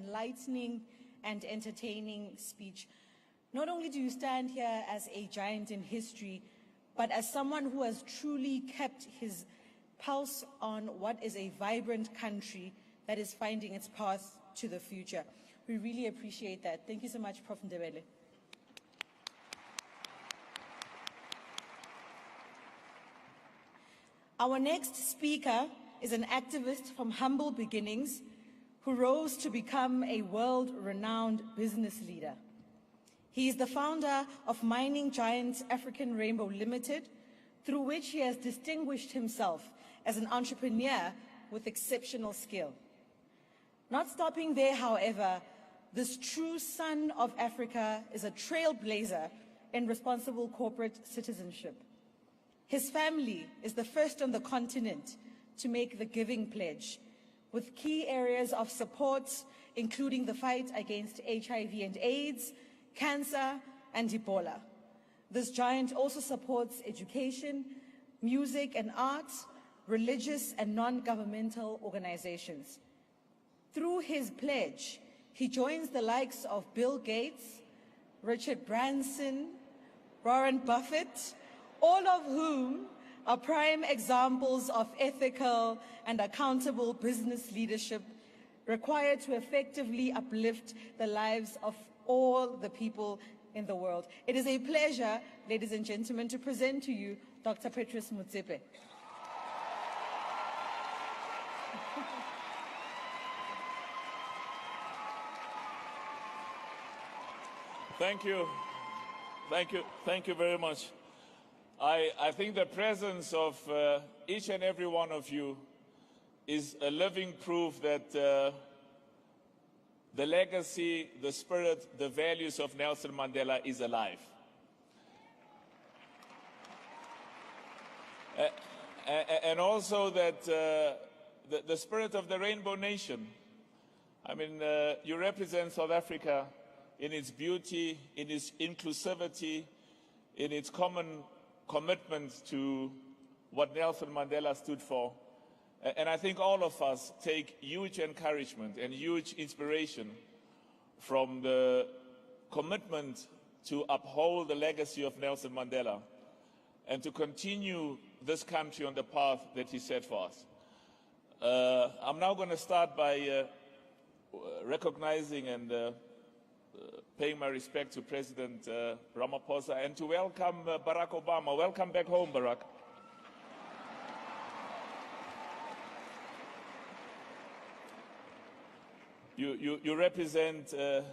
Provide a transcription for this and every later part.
enlightening and entertaining speech. Not only do you stand here as a giant in history, but as someone who has truly kept his pulse on what is a vibrant country that is finding its path to the future. We really appreciate that. Thank you so much, Prof. Ndebele. Our next speaker is an activist from humble beginnings who rose to become a world-renowned business leader. He is the founder of mining giant African Rainbow Limited, through which he has distinguished himself as an entrepreneur with exceptional skill. Not stopping there, however, this true son of Africa is a trailblazer in responsible corporate citizenship. His family is the first on the continent to make the Giving Pledge, with key areas of support including the fight against HIV and AIDS, cancer, and Ebola. This giant also supports education, music and arts, religious and non-governmental organizations. Through his pledge, he joins the likes of Bill Gates, Richard Branson, Warren Buffett, all of whom are prime examples of ethical and accountable business leadership required to effectively uplift the lives of all the people in the world. It is a pleasure, ladies and gentlemen, to present to you Dr. Patrice Motsepe. Thank you. Thank you very much. I think the presence of each and every one of you is a living proof that the legacy, the spirit, the values of Nelson Mandela is alive. And also that the spirit of the Rainbow Nation. I mean, you represent South Africa in its beauty, in its inclusivity, in its common commitment to what Nelson Mandela stood for. And I think all of us take huge encouragement and huge inspiration from the commitment to uphold the legacy of Nelson Mandela and to continue this country on the path that he set for us. I'm now going to start by recognizing and paying my respect to President Ramaphosa and to welcome Barack Obama. Welcome back home, Barack. You represent the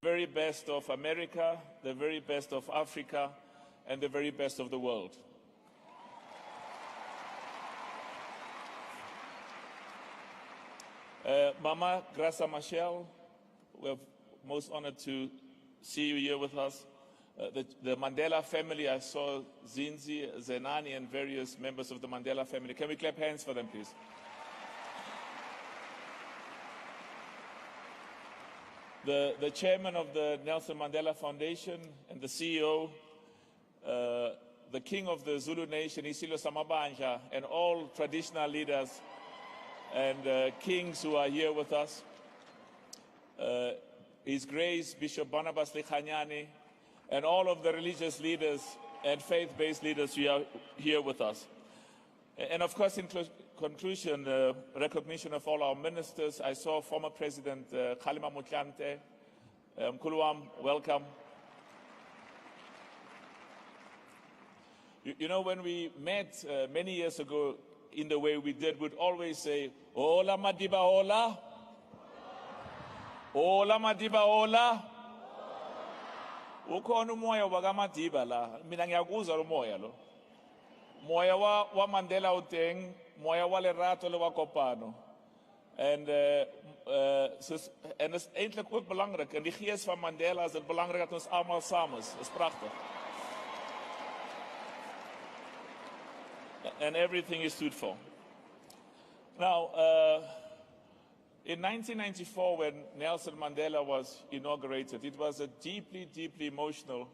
very best of America, the very best of Africa, and the very best of the world. Mama Graça Machel, we're most honored to see you here with us. The Mandela family, I saw Zinzi, Zenani, and various members of the Mandela family. Can we clap hands for them, please? The chairman of the Nelson Mandela Foundation and the CEO, the king of the Zulu nation, Isilo Samabanja, and all traditional leaders and kings who are here with us. His Grace Bishop Barnabas Likhanyani, and all of the religious leaders and faith-based leaders who are here with us. And of course, in conclusion, recognition of all our ministers. I saw former President Kgalema Motlanthe. Mkhulu, welcome. You know, when we met many years ago in the way we did, we'd always say, "Hola Madiba, hola. Hola Madiba, hola." Ukhona umoya wakaMadiba la, mina ngiyakuzwa lo moya lo. Moya wa Mandela uteng, moya wa lerato le wa kopano. En is eintlik ook belangrik, in die gees van Mandela is dit belangrik dat ons almal saam is. Is pragtig. And everything is stood for. Now, in 1994, when Nelson Mandela was inaugurated, it was a deeply, deeply emotional,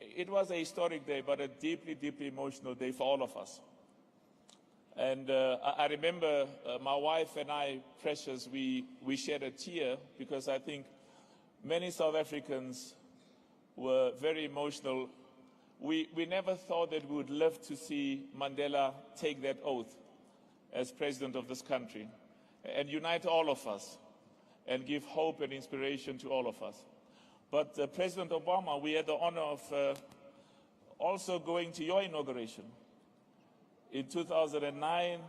it was a historic day, but a deeply, deeply emotional day for all of us. And I remember my wife and I, Precious, we shed a tear because I think many South Africans were very emotional. We never thought that we would live to see Mandela take that oath as president of this country and unite all of us and give hope and inspiration to all of us. But President Obama, we had the honor of also going to your inauguration in 2009,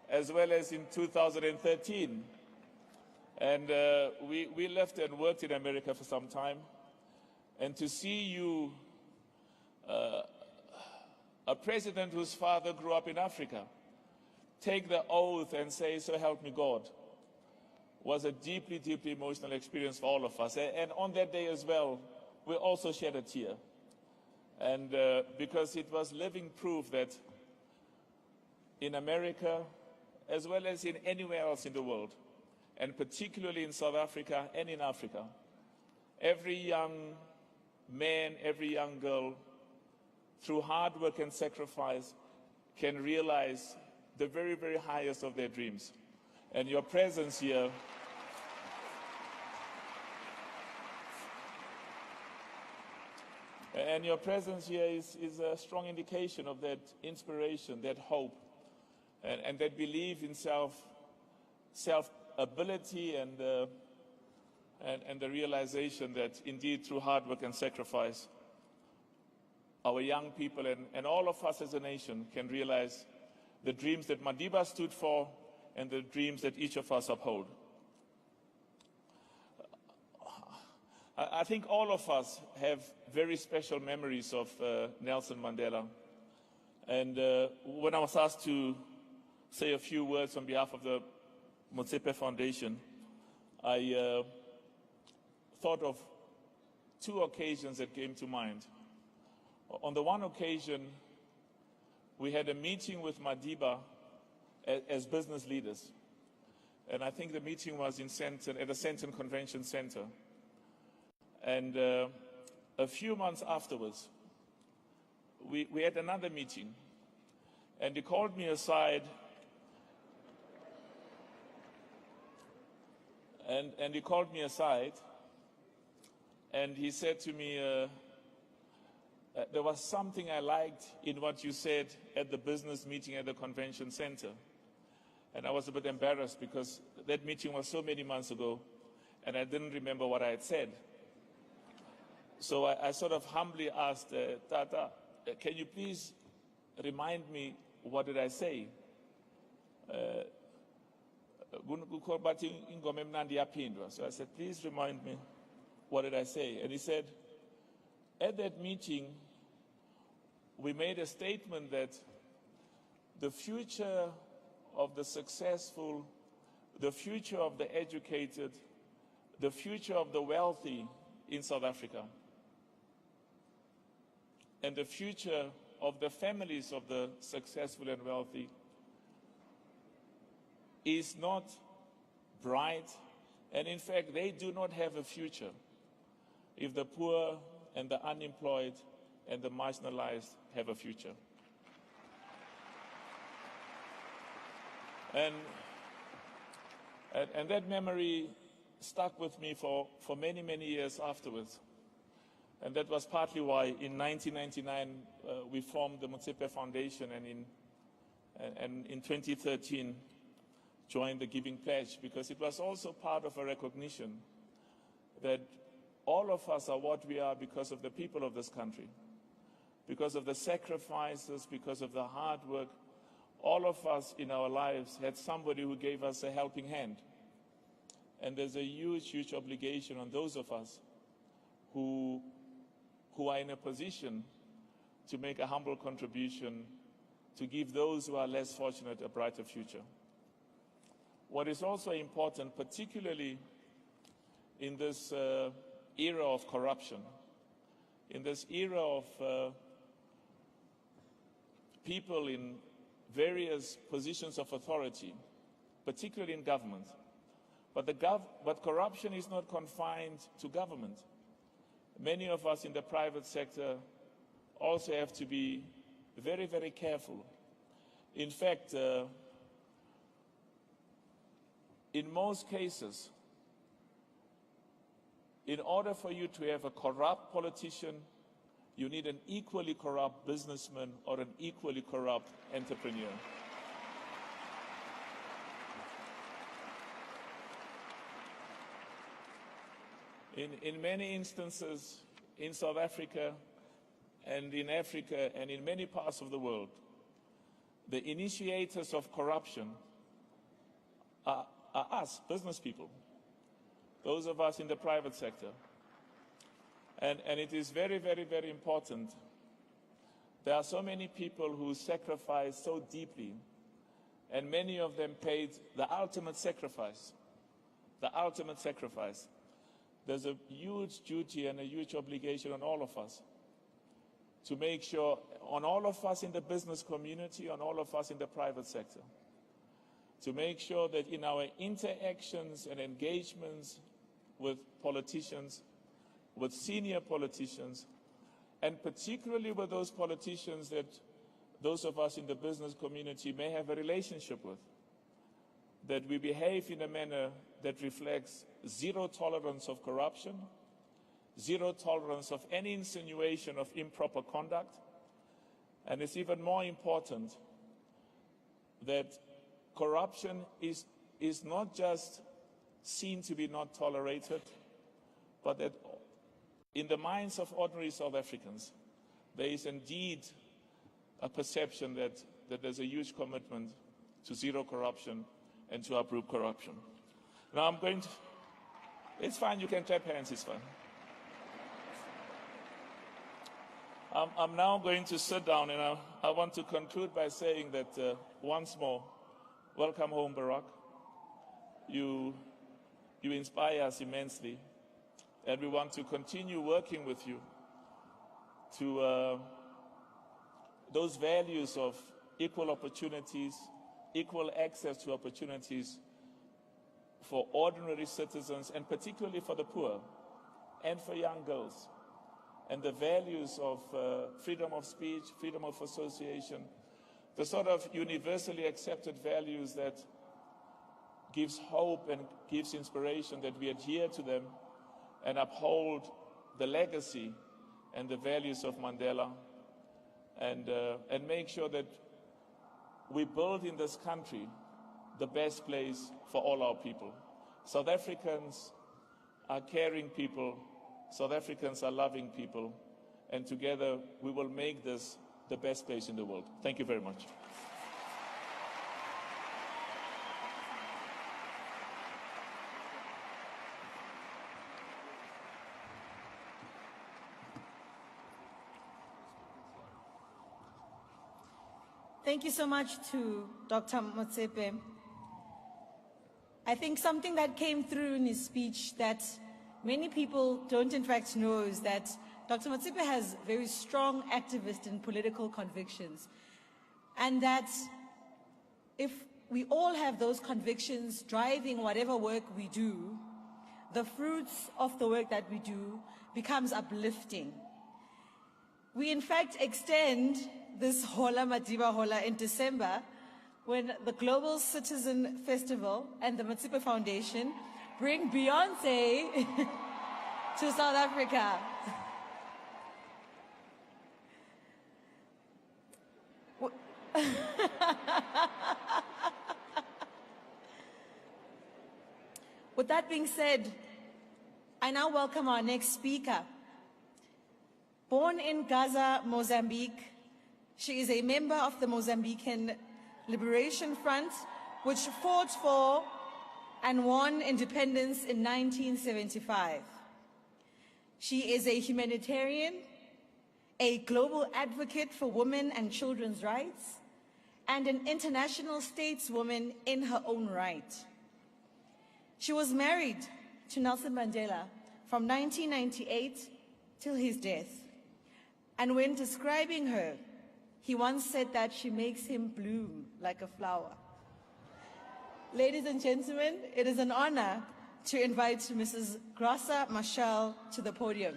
as well as in 2013. And we left and worked in America for some time. And to see you, a president whose father grew up in Africa, take the oath and say, "So help me God," was a deeply, deeply emotional experience for all of us. And on that day as well, we also shed a tear. And because it was living proof that in America, as well as in anywhere else in the world, and particularly in South Africa and in Africa, every young man, every young girl, through hard work and sacrifice, can realize the very, very highest of their dreams. And your presence here is a strong indication of that inspiration, that hope, and that belief in self-ability and the realization that indeed through hard work and sacrifice, our young people and all of us as a nation can realize the dreams that Madiba stood for and the dreams that each of us uphold. I think all of us have very special memories of Nelson Mandela. And when I was asked to say a few words on behalf of the Motsepe Foundation, I thought of two occasions that came to mind. On the one occasion, we had a meeting with Madiba as business leaders. And I think the meeting was in Sandton, at the Sandton Convention Center. And a few months afterwards, we had another meeting. And he called me aside and he called me aside and he said to me, there was something I liked in what you said at the business meeting at the convention center. And I was a bit embarrassed because that meeting was so many months ago and I didn't remember what I had said. So I sort of humbly asked, Tata, can you please remind me, what did I say? So I said, please remind me, what did I say? And he said, at that meeting, we made a statement that the future of the successful, the future of the educated, the future of the wealthy in South Africa, and the future of the families of the successful and wealthy is not bright, and in fact, they do not have a future if the poor and the unemployed and the marginalized have a future. And that memory stuck with me for many, many years afterwards. And that was partly why in 1999 we formed the Motsepe Foundation, and in 2013 joined the Giving Pledge, because it was also part of a recognition that all of us are what we are because of the people of this country, because of the sacrifices, because of the hard work. All of us in our lives had somebody who gave us a helping hand. And there's a huge, huge obligation on those of us who are in a position to make a humble contribution to give those who are less fortunate a brighter future. What is also important, particularly in this era of corruption, in this era of people in various positions of authority, particularly in government. But corruption is not confined to government. Many of us in the private sector also have to be very, very careful In fact, in most cases, in order for you to have a corrupt politician, you need an equally corrupt businessman or an equally corrupt entrepreneur. In many instances, in South Africa and in Africa and in many parts of the world, the initiators of corruption are us, business people, those of us in the private sector. And it is very, very, very important. There are so many people who sacrifice so deeply, and many of them paid the ultimate sacrifice. The ultimate sacrifice. There's a huge duty and a huge obligation on all of us to make sure, on all of us in the business community, on all of us in the private sector, to make sure that in our interactions and engagements with politicians, with senior politicians, and particularly with those politicians that those of us in the business community may have a relationship with, that we behave in a manner that reflects zero tolerance of corruption, zero tolerance of any insinuation of improper conduct, and it's even more important that corruption is not just seen to be not tolerated, but that in the minds of ordinary South Africans, there is indeed a perception that there's a huge commitment to zero corruption and to uproot corruption. Now I'm going to, it's fine, you can clap hands, it's fine. I'm now going to sit down, and I want to conclude by saying that once more, welcome home, Barack. You inspire us immensely, and we want to continue working with you to those values of equal opportunities, equal access to opportunities for ordinary citizens, and particularly for the poor and for young girls, and the values of freedom of speech, freedom of association, the sort of universally accepted values that gives hope and gives inspiration, that we adhere to them and uphold the legacy and the values of Mandela, and make sure that we build in this country the best place for all our people. South Africans are caring people, South Africans are loving people, and together we will make this the best place in the world. Thank you very much. Thank you so much to Dr. Motsepe. I think something that came through in his speech that many people don't in fact know is that Dr. Motsepe has very strong activist and political convictions. And that if we all have those convictions driving whatever work we do, the fruits of the work that we do becomes uplifting. We in fact extend this Hola Madiba Hola in December, when the Global Citizen Festival and the Motsepe Foundation bring Beyonce to South Africa. With that being said, I now welcome our next speaker. Born in Gaza, Mozambique, she is a member of the Mozambican Liberation Front, which fought for and won independence in 1975. She is a humanitarian, a global advocate for women and children's rights, and an international stateswoman in her own right. She was married to Nelson Mandela from 1998 till his death. And when describing her, he once said that she makes him bloom like a flower. Ladies and gentlemen, it is an honor to invite Mrs. Graça Machel to the podium.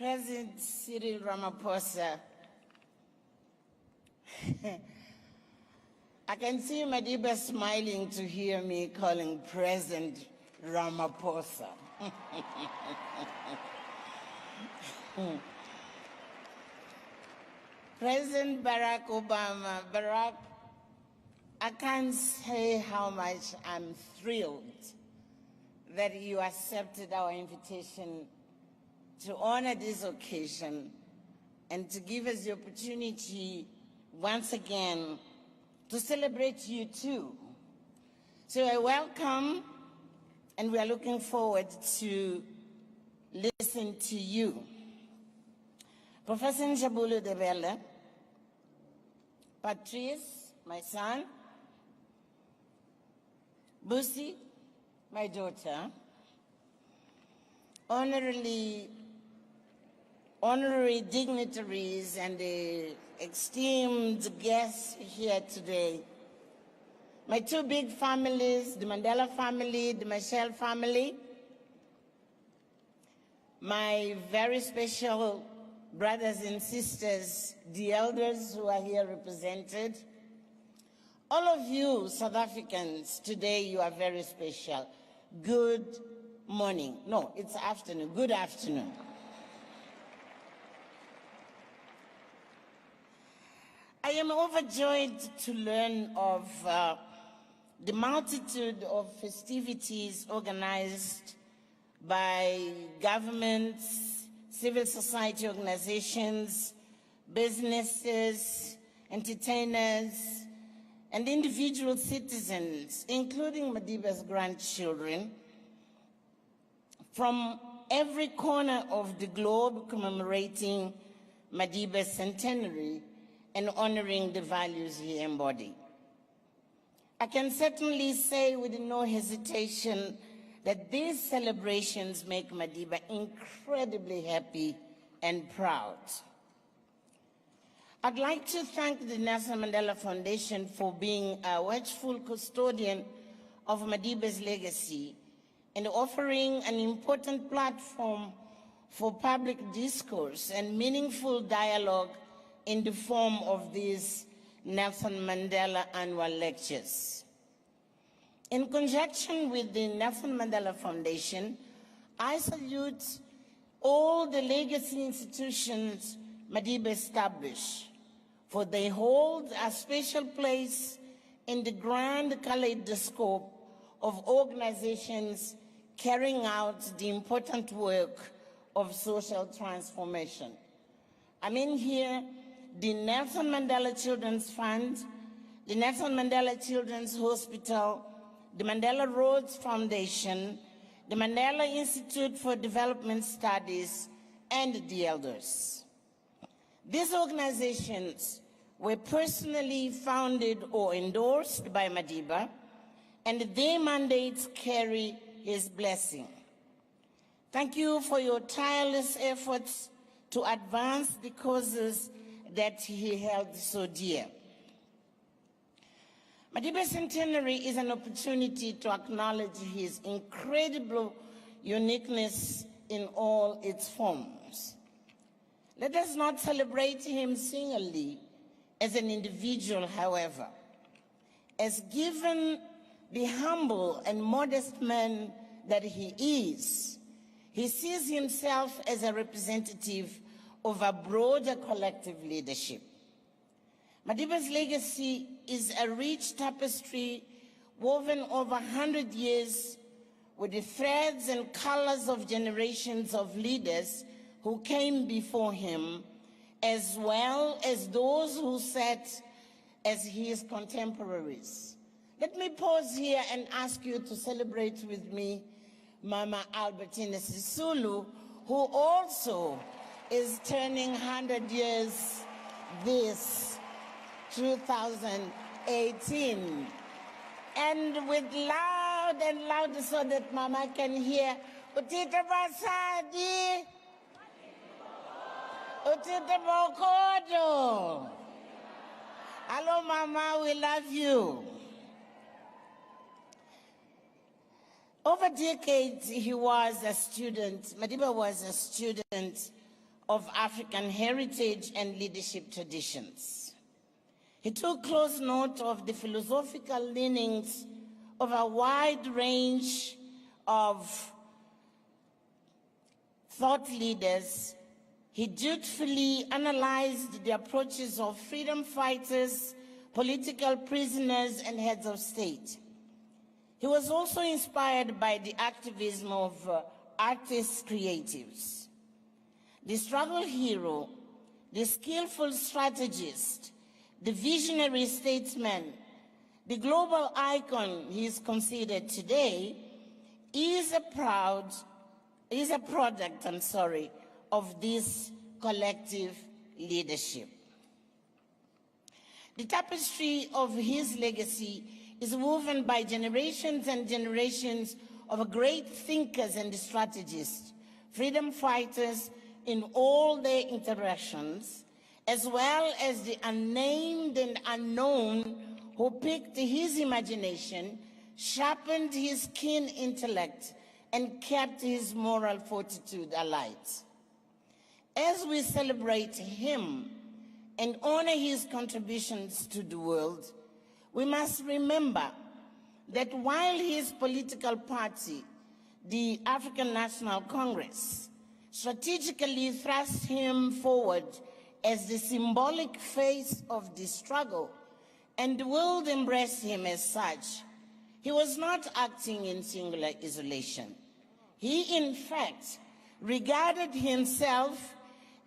President Cyril Ramaphosa, I can see Madiba smiling to hear me calling President Ramaphosa. President Barack Obama, Barack, I can't say how much I'm thrilled that you accepted our invitation to honor this occasion and to give us the opportunity once again to celebrate you too. So I welcome, and we are looking forward to listen to you. Professor Njabulu Debele, Patrice, my son, Busi, my daughter, honorary dignitaries and the esteemed guests here today, my two big families, the Mandela family, the Machel family, my very special brothers and sisters, the elders who are here represented, all of you South Africans, today you are very special. Good morning. No, it's afternoon. Good afternoon. I am overjoyed to learn of the multitude of festivities organized by governments, civil society organizations, businesses, entertainers, and individual citizens, including Madiba's grandchildren, from every corner of the globe commemorating Madiba's centenary and honoring the values he embodied. I can certainly say with no hesitation that these celebrations make Madiba incredibly happy and proud. I'd like to thank the Nelson Mandela Foundation for being a watchful custodian of Madiba's legacy and offering an important platform for public discourse and meaningful dialogue in the form of these Nelson Mandela annual lectures. In conjunction with the Nelson Mandela Foundation, I salute all the legacy institutions Madiba established, for they hold a special place in the grand kaleidoscope of organizations carrying out the important work of social transformation. I mean here the Nelson Mandela Children's Fund, the Nelson Mandela Children's Hospital, the Mandela Rhodes Foundation, the Mandela Institute for Development Studies, and the elders. These organizations were personally founded or endorsed by Madiba, and their mandates carry his blessing. Thank you for your tireless efforts to advance the causes that he held so dear. Madiba's centenary is an opportunity to acknowledge his incredible uniqueness in all its forms. Let us not celebrate him singly as an individual, however. As given the humble and modest man that he is, he sees himself as a representative of a broader collective leadership. Madiba's legacy is a rich tapestry woven over 100 years with the threads and colors of generations of leaders who came before him, as well as those who sat as his contemporaries. Let me pause here and ask you to celebrate with me Mama Albertina Sisulu, who also is turning 100 years this 2018. And with loud and loud so that Mama can hear, Utita Basadi, Utita Bokodo. Hello, Mama, we love you. Over decades, he was a student, Madiba was a student of African heritage and leadership traditions. He took close note of the philosophical leanings of a wide range of thought leaders. He dutifully analyzed the approaches of freedom fighters, political prisoners, and heads of state. He was also inspired by the activism of artists, creatives. The struggle hero, the skillful strategist, the visionary statesman, the global icon he is considered today, is a product of this collective leadership. The tapestry of his legacy is woven by generations and generations of great thinkers and strategists, freedom fighters in all their interactions, as well as the unnamed and unknown who piqued his imagination, sharpened his keen intellect, and kept his moral fortitude alight. As we celebrate him and honor his contributions to the world, we must remember that while his political party, the African National Congress, strategically thrust him forward as the symbolic face of the struggle, and the world embraced him as such, he was not acting in singular isolation. He, in fact, regarded himself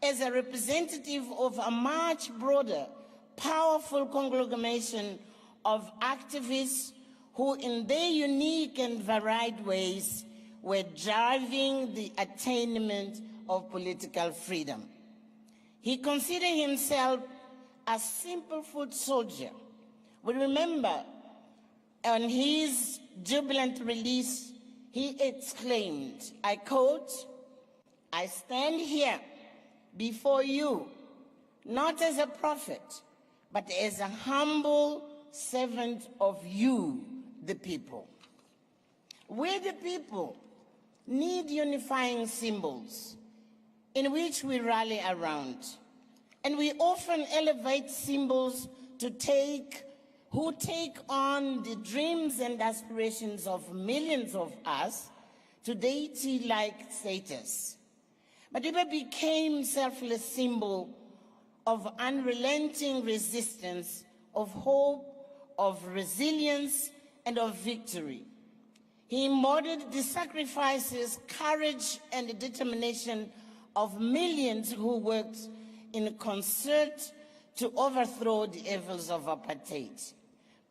as a representative of a much broader, powerful conglomeration of activists who, in their unique and varied ways, were driving the attainment of political freedom. He considered himself a simple foot soldier. We remember on his jubilant release, he exclaimed, I quote, "I stand here before you, not as a prophet, but as a humble servant of you, the people." We, the people, need unifying symbols in which we rally around. And we often elevate symbols who take on the dreams and aspirations of millions of us to deity-like status. Madiba became selfless symbol of unrelenting resistance, of hope, of resilience, and of victory. He embodied the sacrifices, courage, and determination of millions who worked in concert to overthrow the evils of apartheid.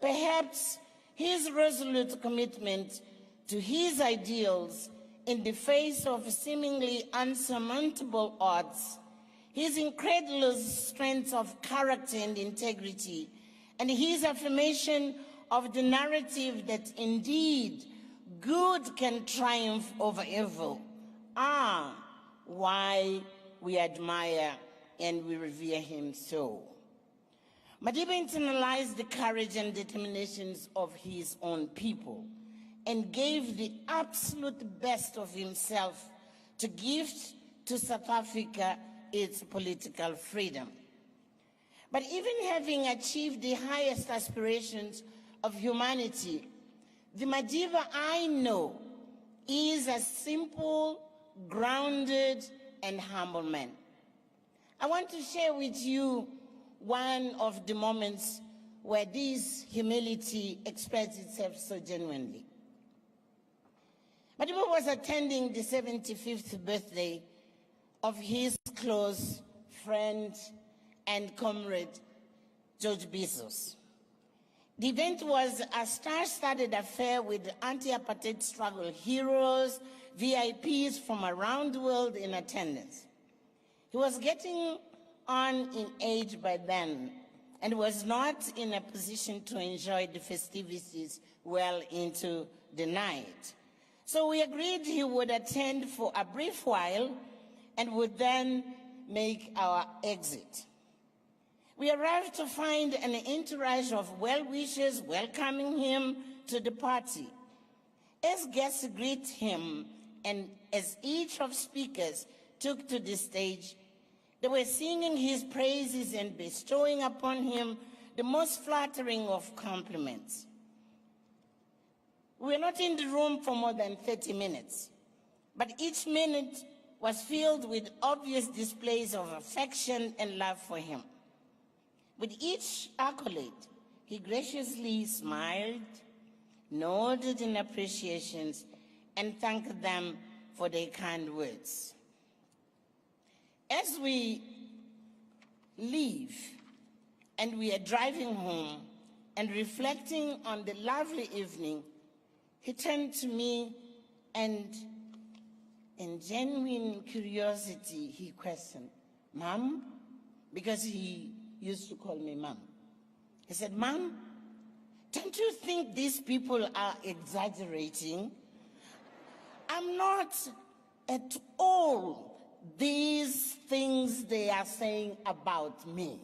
Perhaps his resolute commitment to his ideals in the face of seemingly unsurmountable odds, his incredulous strength of character and integrity, and his affirmation of the narrative that indeed good can triumph over evil are why we admire and we revere him so. Madiba internalized the courage and determinations of his own people and gave the absolute best of himself to give to South Africa its political freedom. But even having achieved the highest aspirations of humanity, the Madiba I know is a simple, grounded, and humble man. I want to share with you one of the moments where this humility expressed itself so genuinely. Madiba was attending the 75th birthday of his close friend and comrade, George Bizos. The event was a star-studded affair with anti-apartheid struggle heroes, VIPs from around the world in attendance. He was getting on in age by then and was not in a position to enjoy the festivities well into the night. So we agreed he would attend for a brief while and would then make our exit. We arrived to find an entourage of well-wishers welcoming him to the party. As guests greet him and as each of speakers took to the stage, They were singing his praises and bestowing upon him the most flattering of compliments. We were not in the room for more than 30 minutes, but each minute was filled with obvious displays of affection and love for him. With each accolade, he graciously smiled, nodded in appreciations, and thanked them for their kind words. As we leave and we are driving home and reflecting on the lovely evening, he turned to me and in genuine curiosity, he questioned, "Mom?" Because he used to call me Mom. He said, "Mom, don't you think these people are exaggerating? I'm not at all these things they are saying about me."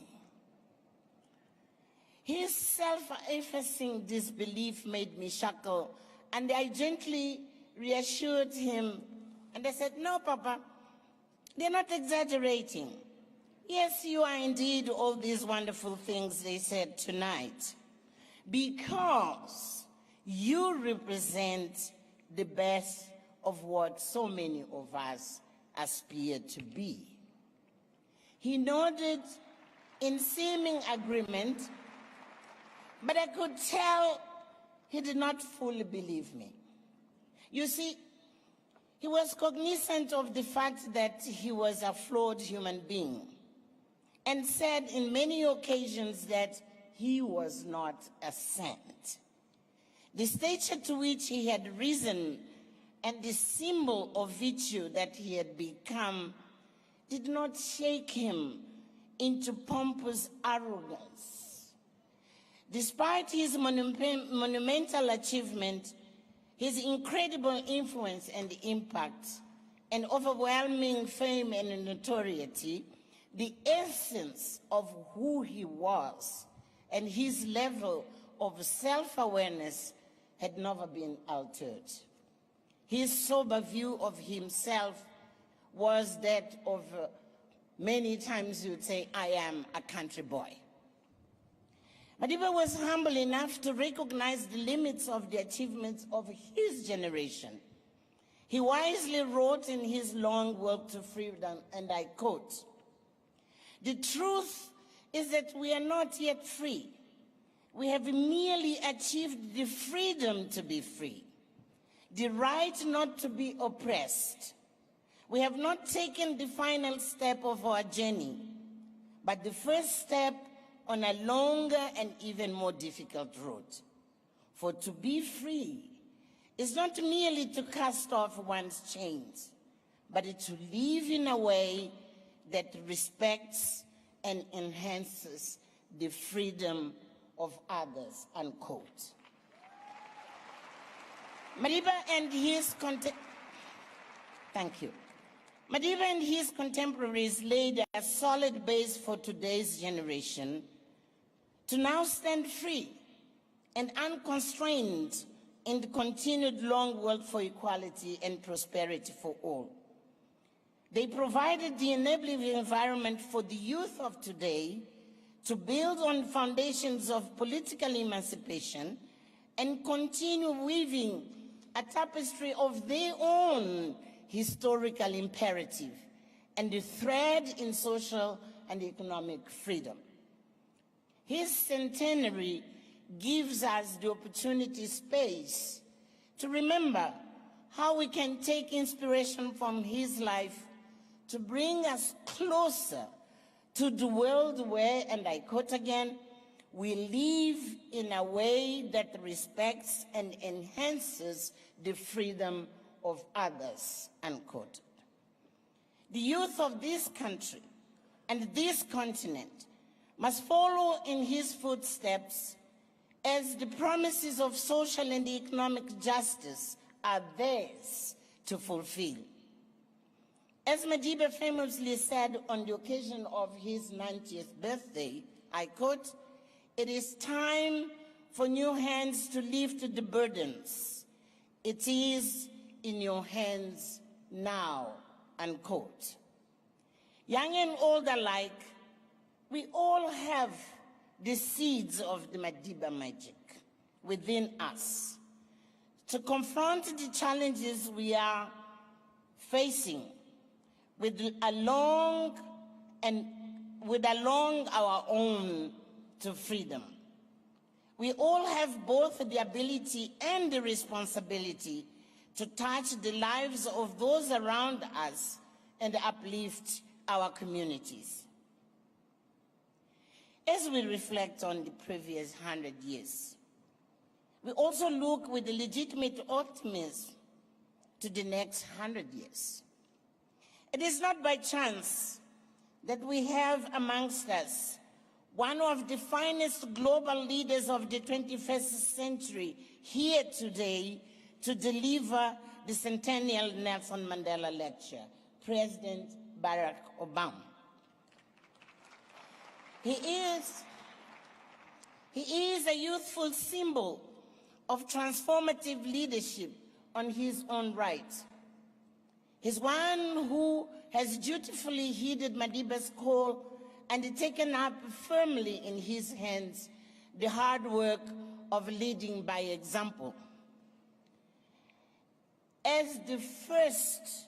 His self-effacing disbelief made me chuckle, and I gently reassured him. And I said, "No, Papa, they're not exaggerating. Yes, you are indeed all these wonderful things they said tonight, because you represent the best of what so many of us aspire to be." He nodded in seeming agreement, but I could tell he did not fully believe me. You see, he was cognizant of the fact that he was a flawed human being and said in many occasions that he was not a saint. The stature to which he had risen and the symbol of virtue that he had become did not shake him into pompous arrogance. Despite his monumental achievement, his incredible influence and impact, and overwhelming fame and notoriety, the essence of who he was and his level of self-awareness had never been altered. His sober view of himself was that of, many times you'd say, "I am a country boy." Madiba was humble enough to recognize the limits of the achievements of his generation. He wisely wrote in his long work to freedom, and I quote, "The truth is that we are not yet free. We have merely achieved the freedom to be free, the right not to be oppressed. We have not taken the final step of our journey, but the first step on a longer and even more difficult road. For to be free is not merely to cast off one's chains, but to live in a way that respects and enhances the freedom of others," unquote. Madiba and his contemporaries laid a solid base for today's generation to now stand free and unconstrained in the continued long work for equality and prosperity for all. They provided the enabling environment for the youth of today to build on foundations of political emancipation and continue weaving a tapestry of their own historical imperative and the thread in social and economic freedom. His centenary gives us the opportunity space to remember how we can take inspiration from his life to bring us closer to the world where, and I quote again, "we live in a way that respects and enhances the freedom of others," unquote. The youth of this country and this continent must follow in his footsteps, as the promises of social and economic justice are theirs to fulfill. As Madiba famously said on the occasion of his 90th birthday, I quote, "It is time for new hands to lift the burdens. It is in your hands now," unquote. Young and old alike, we all have the seeds of the Madiba magic within us to confront the challenges we are facing with along our own to freedom. We all have both the ability and the responsibility to touch the lives of those around us and uplift our communities. As we reflect on the previous 100 years, we also look with legitimate optimism to the next 100 years. It is not by chance that we have amongst us one of the finest global leaders of the 21st century here today to deliver the Centennial Nelson Mandela Lecture, President Barack Obama. He is a youthful symbol of transformative leadership on his own right. He's one who has dutifully heeded Madiba's call and taken up firmly in his hands the hard work of leading by example. As the first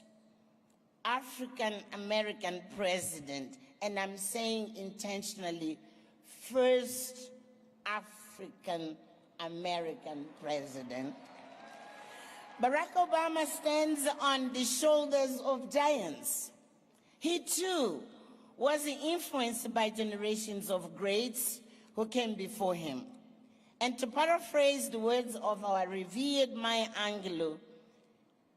African-American president, and I'm saying intentionally, first African-American president, Barack Obama stands on the shoulders of giants. He too was influenced by generations of greats who came before him. And to paraphrase the words of our revered Maya Angelou,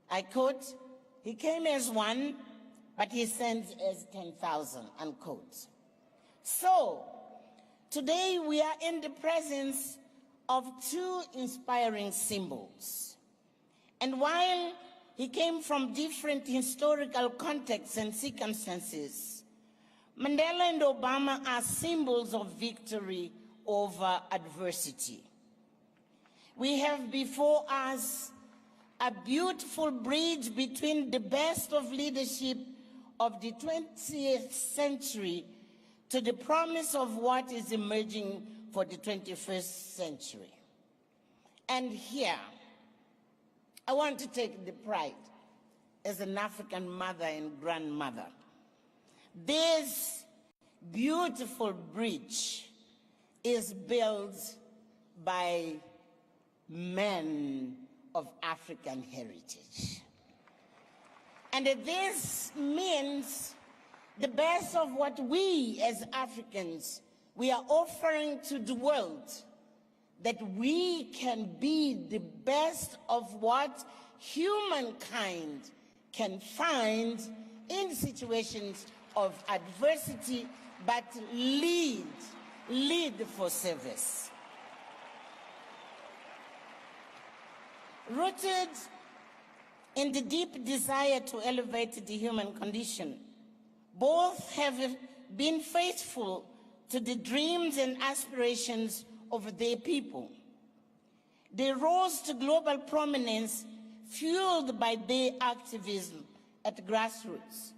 I quote, "He came as one, but he sends as 10,000," unquote. So, today we are in the presence of two inspiring symbols. And while he came from different historical contexts and circumstances, Mandela and Obama are symbols of victory over adversity. We have before us a beautiful bridge between the best of leadership of the 20th century to the promise of what is emerging for the 21st century. And here, I want to take the pride as an African mother and grandmother. This beautiful bridge is built by men of African heritage. And this means the best of what we as Africans, we are offering to the world, that we can be the best of what humankind can find in situations of adversity, but lead for service. Rooted in the deep desire to elevate the human condition, both have been faithful to the dreams and aspirations of their people. They rose to global prominence fueled by their activism at grassroots,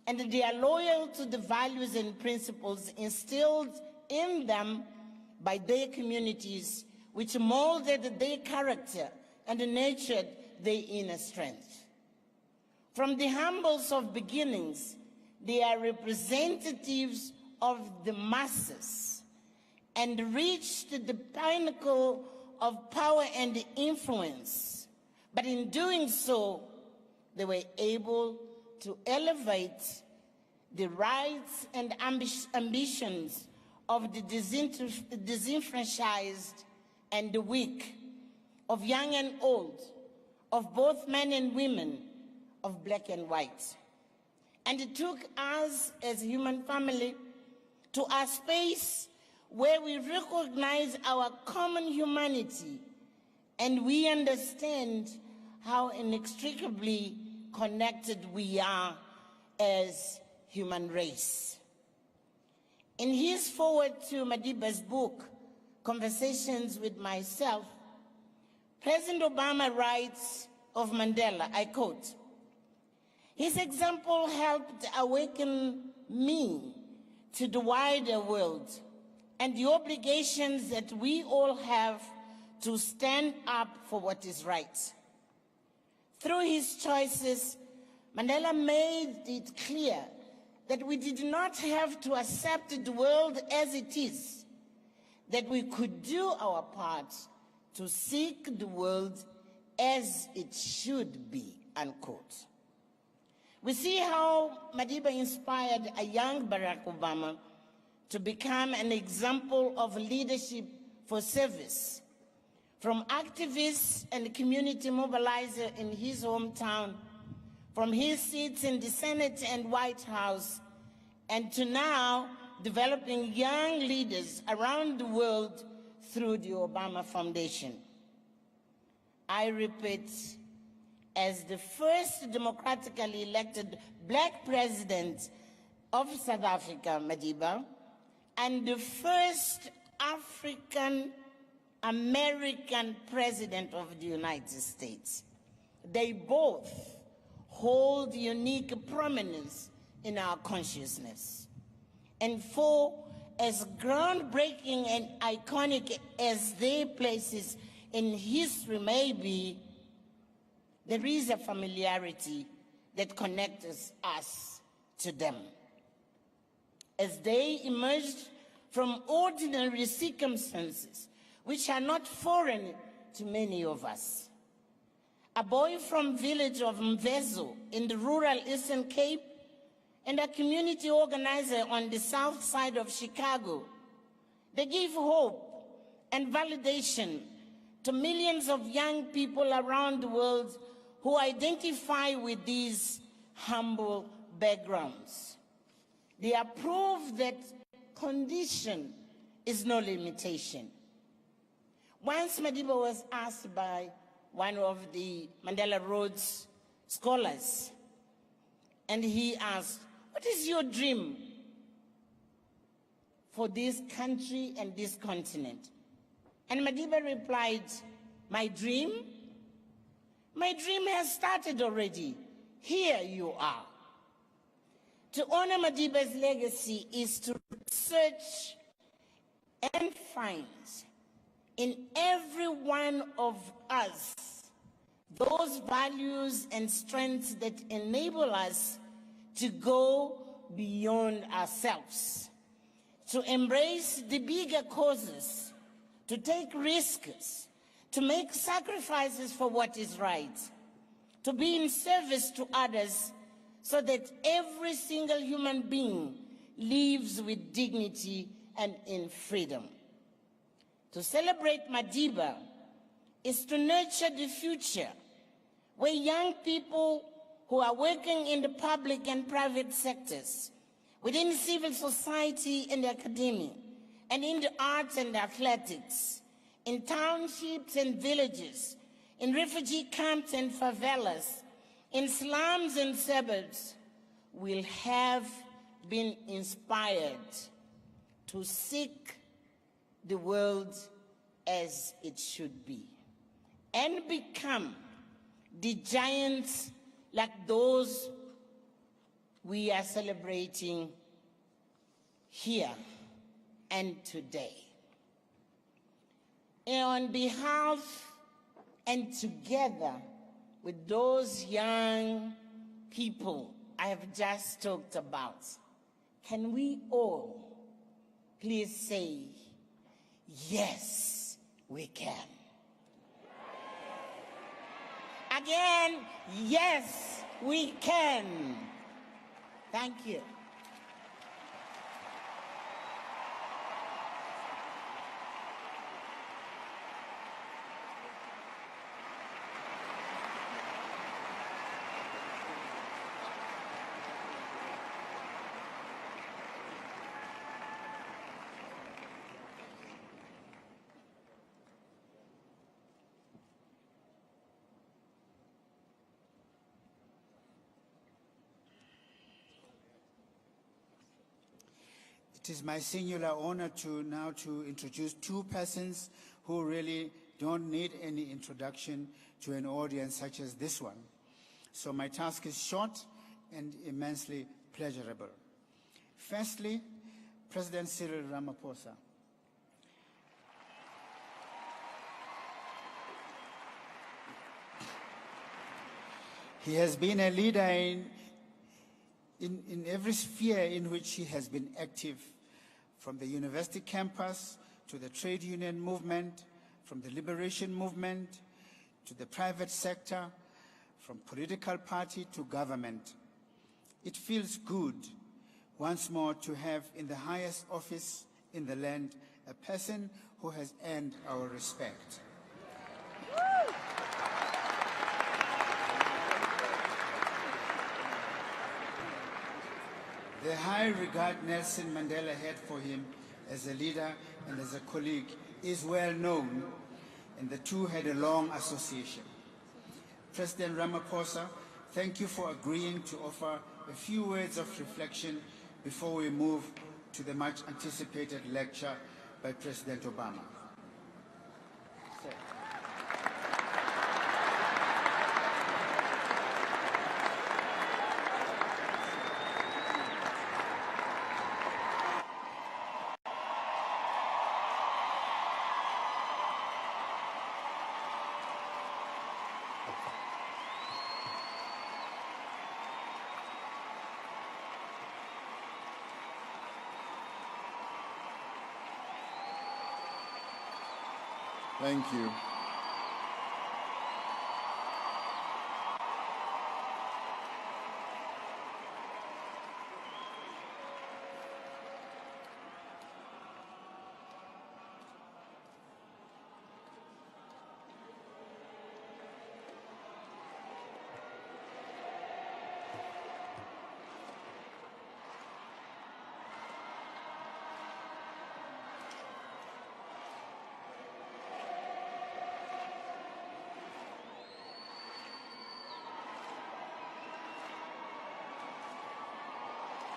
and they are loyal to the values and principles instilled in them by their communities, which molded their character and nurtured their inner strength. From the humbles of beginnings, they are representatives of the masses and reached the pinnacle of power and influence. But in doing so, they were able to elevate the rights and ambitions of the disenfranchised and the weak, of young and old, of both men and women, of black and white. And it took us as a human family to a space where we recognize our common humanity and we understand how inextricably connected we are as human race. In his foreword to Madiba's book, Conversations with Myself, President Obama writes of Mandela, I quote, "His example helped awaken me to the wider world, and the obligations that we all have to stand up for what is right. Through his choices, Mandela made it clear that we did not have to accept the world as it is, that we could do our part to seek the world as it should be, unquote. We see how Madiba inspired a young Barack Obama to become an example of leadership for service. From activist and community mobilizer in his hometown, from his seats in the Senate and White House, and to now developing young leaders around the world through the Obama Foundation. I repeat, as the first democratically elected Black president of South Africa, Madiba, and the first African American president of the United States. They both hold unique prominence in our consciousness. And for as groundbreaking and iconic as their places in history may be, there is a familiarity that connects us to them. As they emerged from ordinary circumstances, which are not foreign to many of us. A boy from village of Mvezo in the rural Eastern Cape and a community organizer on the south side of Chicago, they give hope and validation to millions of young people around the world who identify with these humble backgrounds. They are proof that condition is no limitation. Once Madiba was asked by one of the Mandela Rhodes scholars, and he asked, "What is your dream for this country and this continent?" And Madiba replied, my dream has started already. Here you are. To honor Madiba's legacy is to search and find in every one of us those values and strengths that enable us to go beyond ourselves, to embrace the bigger causes, to take risks, to make sacrifices for what is right, to be in service to others so that every single human being lives with dignity and in freedom. To celebrate Madiba is to nurture the future where young people who are working in the public and private sectors, within civil society and academia, and in the arts and athletics, in townships and villages, in refugee camps and favelas, in slums and suburbs, will have been inspired to seek the world as it should be and become the giants like those we are celebrating here and today. And on behalf and together with those young people I have just talked about, can we all please say, yes, we can. Again, yes, we can. Thank you. It is my singular honor to introduce two persons who really don't need any introduction to an audience such as this one. So my task is short and immensely pleasurable. Firstly, President Cyril Ramaphosa. He has been a leader in every sphere in which he has been active, from the university campus to the trade union movement, from the liberation movement to the private sector, from political party to government. It feels good once more to have in the highest office in the land a person who has earned our respect. The high regard Nelson Mandela had for him as a leader and as a colleague is well known, and the two had a long association. President Ramaphosa, thank you for agreeing to offer a few words of reflection before we move to the much anticipated lecture by President Obama. Thank you.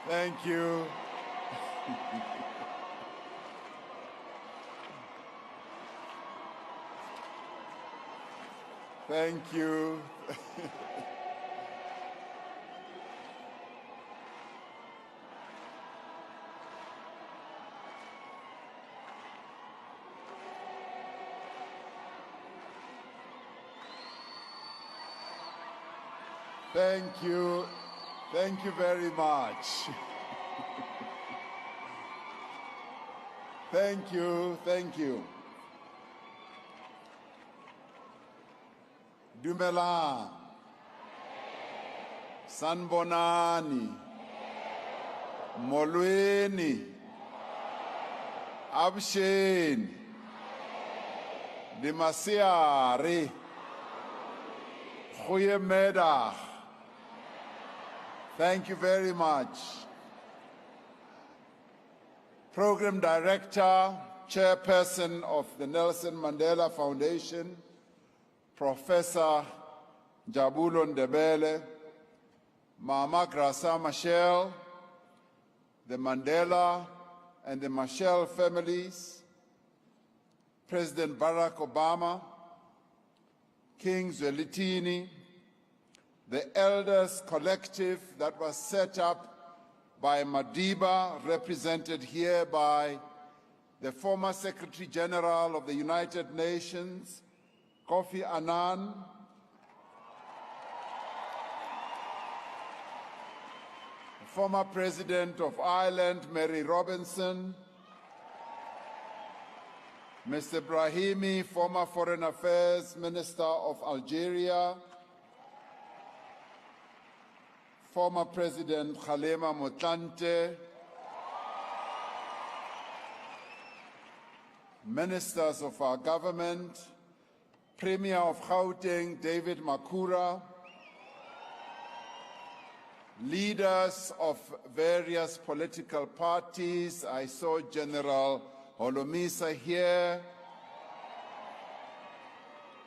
Thank you. Thank you. Thank you. Thank you very much. Thank you, thank you. Dumelang, Sanbonani, Molweni, Absheni, Dimasiari, Goeiemiddag. Thank you very much. Program Director, Chairperson of the Nelson Mandela Foundation, Professor Jabulo Ndebele, Mama Graça Machel, the Mandela and the Machel families, President Barack Obama, King Zwelithini, the Elders Collective that was set up by Madiba, represented here by the former Secretary General of the United Nations, Kofi Annan, the former President of Ireland, Mary Robinson, Mr. Brahimi, former Foreign Affairs Minister of Algeria, former President Kgalema Motlanthe, ministers of our government, Premier of Gauteng, David Makura, leaders of various political parties. I saw General Holomisa here,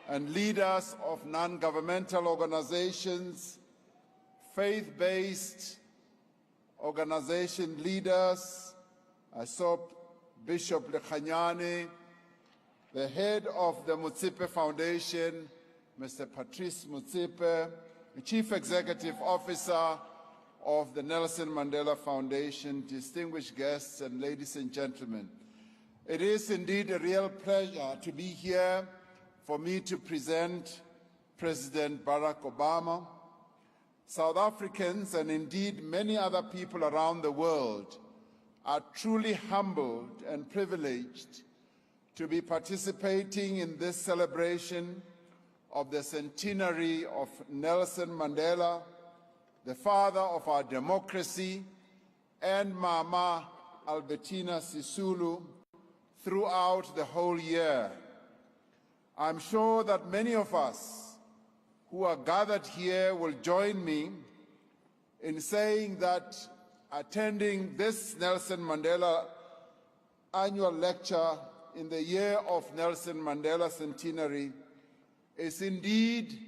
and leaders of non-governmental organizations, faith-based organization leaders. I saw Bishop Lekhanyane, the head of the Motsepe Foundation, Mr. Patrice Motsepe, the Chief Executive Officer of the Nelson Mandela Foundation, distinguished guests, and ladies and gentlemen. It is indeed a real pleasure to be here for me to present President Barack Obama. South Africans, and indeed many other people around the world, are truly humbled and privileged to be participating in this celebration of the centenary of Nelson Mandela, the father of our democracy, and Mama Albertina Sisulu throughout the whole year. I'm sure that many of us who are gathered here will join me in saying that attending this Nelson Mandela annual lecture in the year of Nelson Mandela centenary is indeed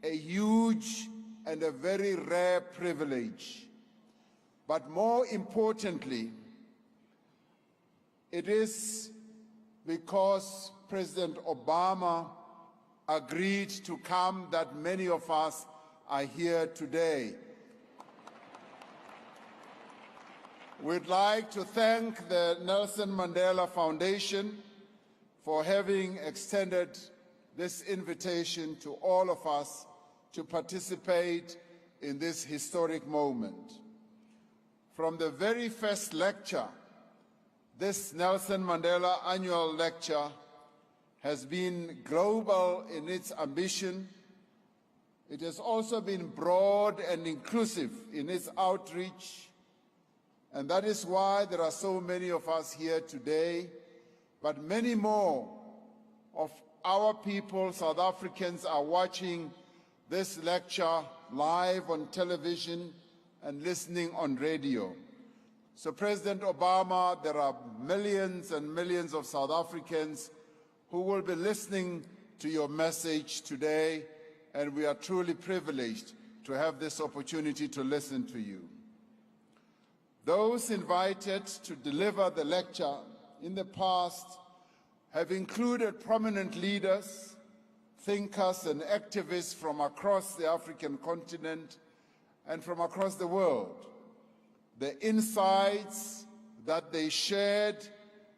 a huge and a very rare privilege. But more importantly, it is because President Obama agreed to come that many of us are here today. We'd like to thank the Nelson Mandela Foundation for having extended this invitation to all of us to participate in this historic moment. From the very first lecture, this Nelson Mandela annual lecture has been global in its ambition. It has also been broad and inclusive in its outreach, and that is why there are so many of us here today, but many more of our people, South Africans, are watching this lecture live on television and listening on radio. So President Obama, there are millions and millions of South Africans who will be listening to your message today, and we are truly privileged to have this opportunity to listen to you. Those invited to deliver the lecture in the past have included prominent leaders, thinkers, and activists from across the African continent and from across the world. The insights that they shared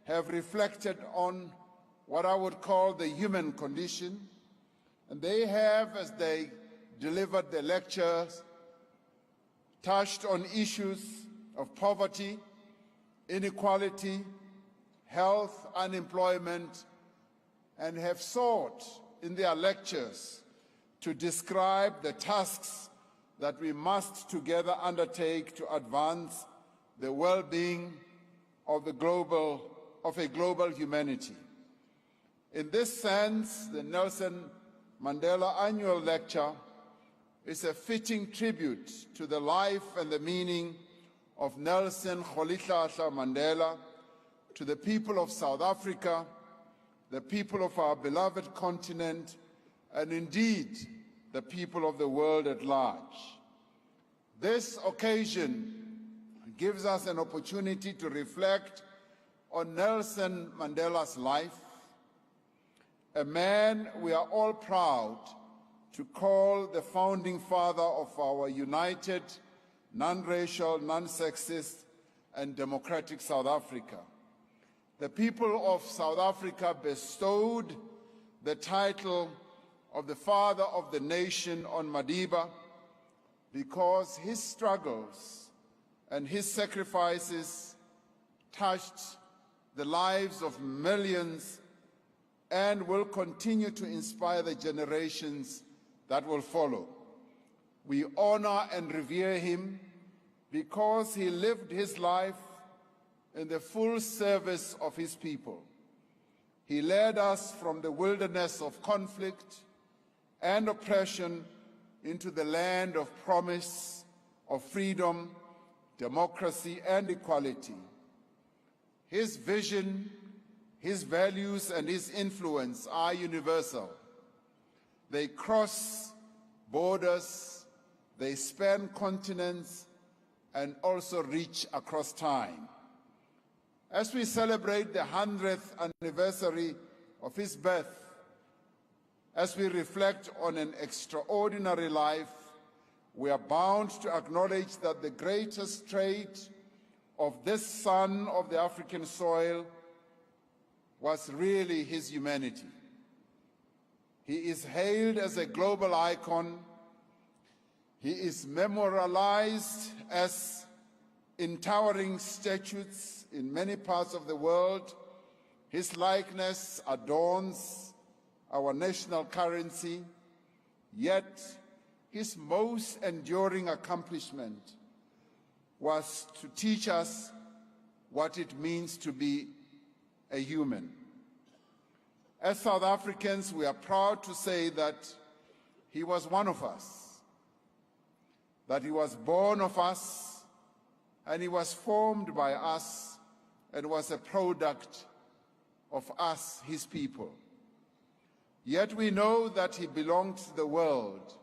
have reflected on what I would call the human condition, and they have, as they delivered the lectures, touched on issues of poverty, inequality, health, unemployment, and have sought in their lectures to describe the tasks that we must together undertake to advance the well-being of a global humanity. In this sense, the Nelson Mandela Annual Lecture is a fitting tribute to the life and the meaning of Nelson Rolihlahla Mandela, to the people of South Africa, the people of our beloved continent, and indeed the people of the world at large. This occasion gives us an opportunity to reflect on Nelson Mandela's life, a man we are all proud to call the founding father of our united, non-racial, non-sexist, and democratic South Africa. The people of South Africa bestowed the title of the father of the nation on Madiba because his struggles and his sacrifices touched the lives of millions and will continue to inspire the generations that will follow. We honor and revere him because he lived his life in the full service of his people. He led us from the wilderness of conflict and oppression into the land of promise, of freedom, democracy, and equality. His vision, his values, and his influence are universal. They cross borders, they span continents, and also reach across time. As we celebrate the 100th anniversary of his birth, as we reflect on an extraordinary life, we are bound to acknowledge that the greatest trait of this son of the African soil was really his humanity. He is hailed as a global icon. He is memorialized as in towering statues in many parts of the world. His likeness adorns our national currency, yet his most enduring accomplishment was to teach us what it means to be a human. As South Africans, we are proud to say that he was one of us, that he was born of us, and he was formed by us, and was a product of us, his people. Yet we know that he belonged to the world.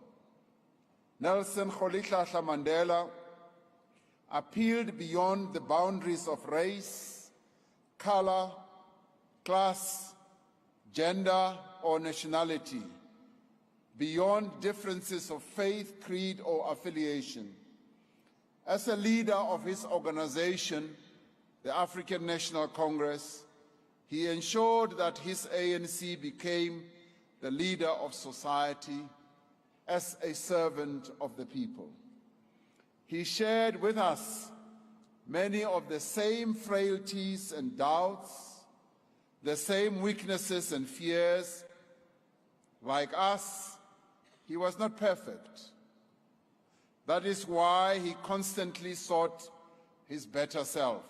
Nelson Rolihlahla Mandela appealed beyond the boundaries of race, color, class, gender, or nationality, beyond differences of faith, creed, or affiliation. As a leader of his organization, the African National Congress, he ensured that his ANC became the leader of society as a servant of the people. He shared with us many of the same frailties and doubts, the same weaknesses and fears. Like us, he was not perfect. That is why he constantly sought his better self.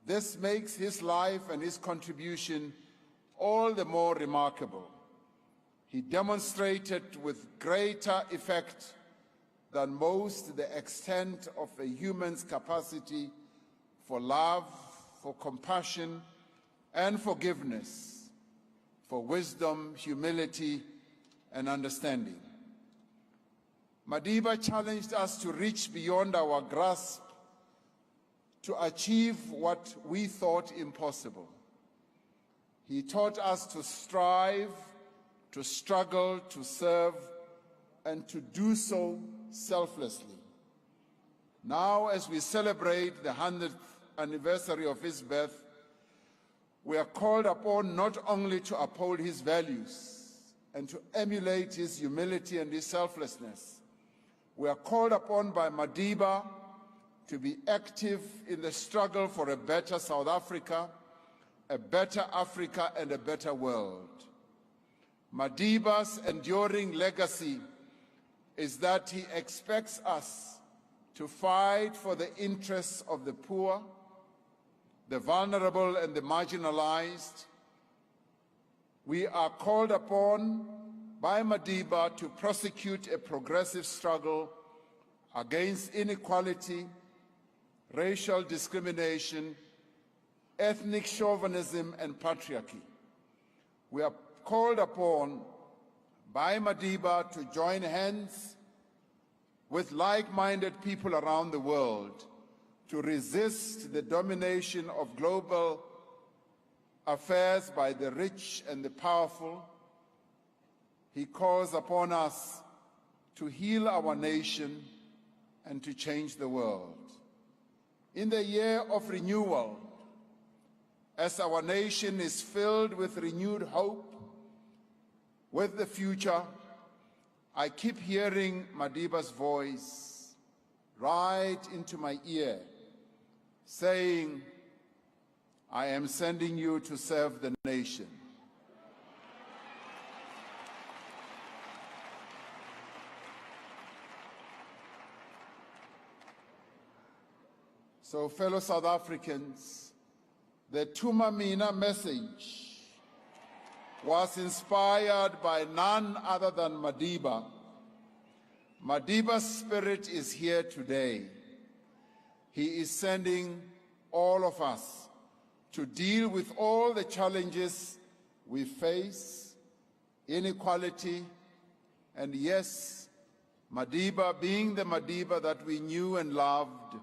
This makes his life and his contribution all the more remarkable. He demonstrated with greater effect than most the extent of a human's capacity for love, for compassion, and forgiveness, for wisdom, humility, and understanding. Madiba challenged us to reach beyond our grasp to achieve what we thought impossible. He taught us to strive, to struggle, to serve, and to do so selflessly. Now, as we celebrate the 100th anniversary of his birth, we are called upon not only to uphold his values and to emulate his humility and his selflessness. We are called upon by Madiba to be active in the struggle for a better South Africa, a better Africa, and a better world. Madiba's enduring legacy is that he expects us to fight for the interests of the poor, the vulnerable, and the marginalized. We are called upon by Madiba to prosecute a progressive struggle against inequality, racial discrimination, ethnic chauvinism, and patriarchy. We are called upon by Madiba to join hands with like-minded people around the world to resist the domination of global affairs by the rich and the powerful. He calls upon us to heal our nation and to change the world. In the year of renewal, as our nation is filled with renewed hope with the future, I keep hearing Madiba's voice right into my ear, saying, I am sending you to serve the nation. So, fellow South Africans, the Tuma Mina message was inspired by none other than Madiba. Madiba's spirit is here today. He is sending all of us to deal with all the challenges we face, inequality, and yes, Madiba being the Madiba that we knew and loved,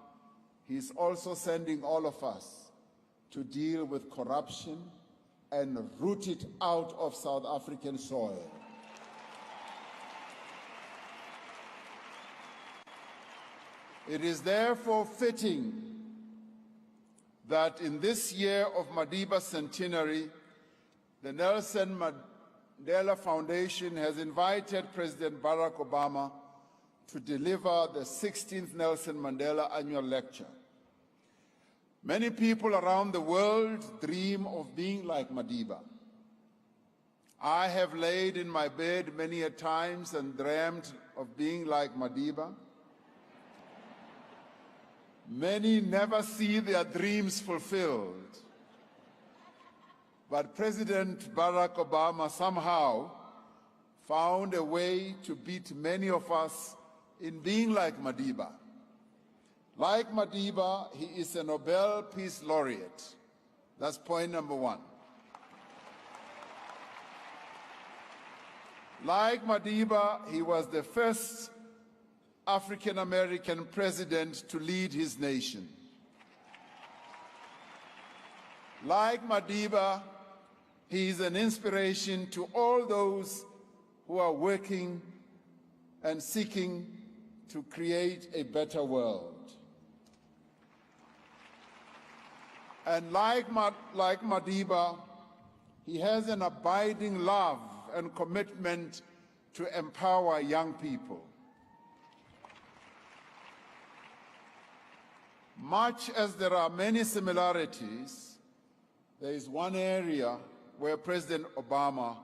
he's also sending all of us to deal with corruption and root it out of South African soil. It is therefore fitting that in this year of Madiba's centenary, the Nelson Mandela Foundation has invited President Barack Obama to deliver the 16th Nelson Mandela Annual Lecture. Many people around the world dream of being like Madiba. I have laid in my bed many a times and dreamt of being like Madiba. Many never see their dreams fulfilled. But President Barack Obama somehow found a way to beat many of us in being like Madiba. Like Madiba, he is a Nobel Peace Laureate. That's point number one. Like Madiba, he was the first African-American president to lead his nation. Like Madiba, he is an inspiration to all those who are working and seeking to create a better world. And like Madiba, he has an abiding love and commitment to empower young people. Much as there are many similarities, there is one area where President Obama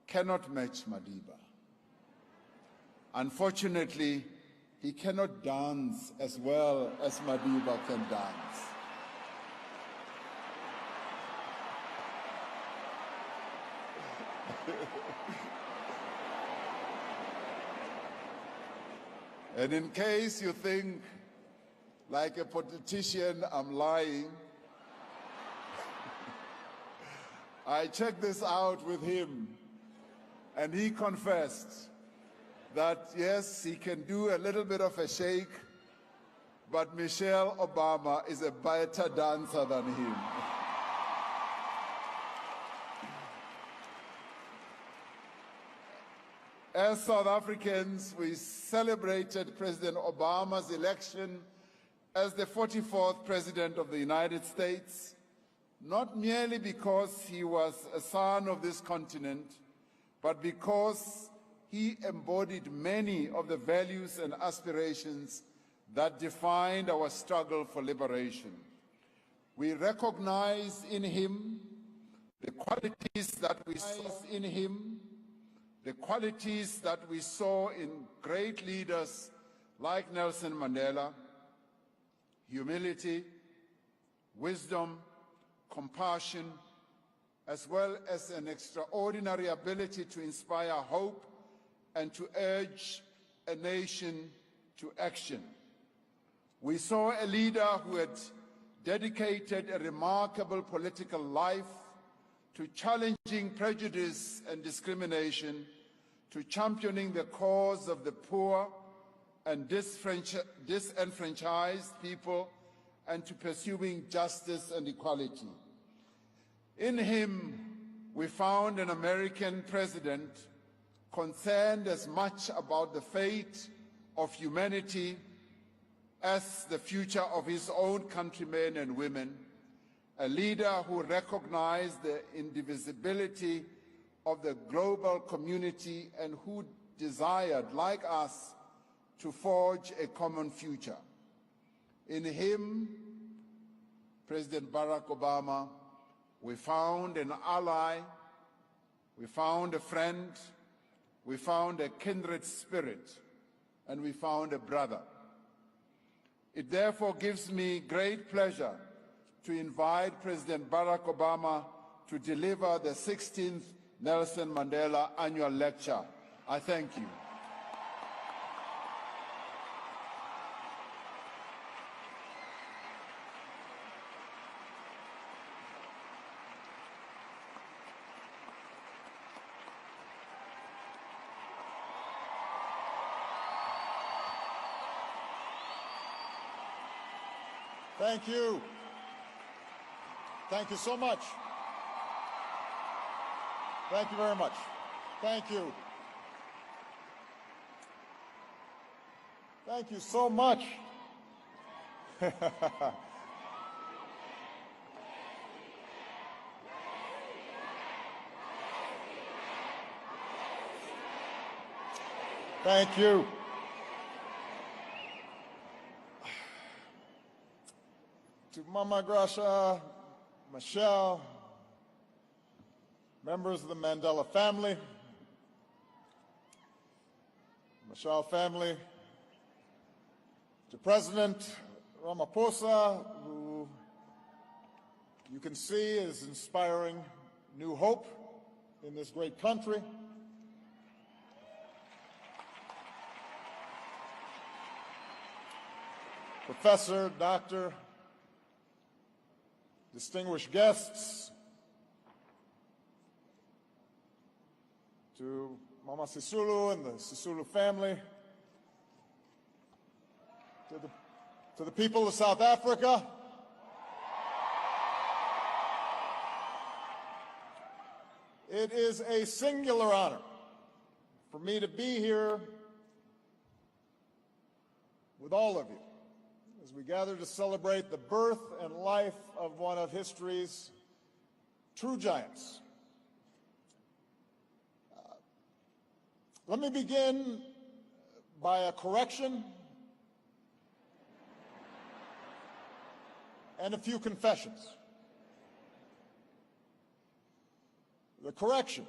cannot match Madiba. Unfortunately, he cannot dance as well as Madiba can dance. And in case you think, like a politician, I'm lying, I checked this out with him, and he confessed that, yes, he can do a little bit of a shake, but Michelle Obama is a better dancer than him. As South Africans, we celebrated President Obama's election as the 44th President of the United States, not merely because he was a son of this continent, but because he embodied many of the values and aspirations that defined our struggle for liberation. We recognize in him the qualities that we saw in great leaders like Nelson Mandela: humility, wisdom, compassion, as well as an extraordinary ability to inspire hope and to urge a nation to action. We saw a leader who had dedicated a remarkable political life to challenging prejudice and discrimination, to championing the cause of the poor and disenfranchised people, and to pursuing justice and equality. In him, we found an American president concerned as much about the fate of humanity as the future of his own countrymen and women, a leader who recognized the indivisibility of the global community and who desired, like us, to forge a common future. In him, President Barack Obama, we found an ally, we found a friend, we found a kindred spirit, and we found a brother. It therefore gives me great pleasure to invite President Barack Obama to deliver the 16th Nelson Mandela Annual Lecture. I thank you. Thank you. Thank you so much. Thank you very much. Thank you. Thank you so much. Thank you. To Mama Gracia, Michelle, members of the Mandela family, Michelle family, to President Ramaphosa, who you can see is inspiring new hope in this great country. Professor, doctor, distinguished guests, to Mama Sisulu and the Sisulu family, to the people of South Africa, it is a singular honor for me to be here with all of you as we gather to celebrate the birth and life of one of history's true giants. Let me begin by a correction and a few confessions. The correction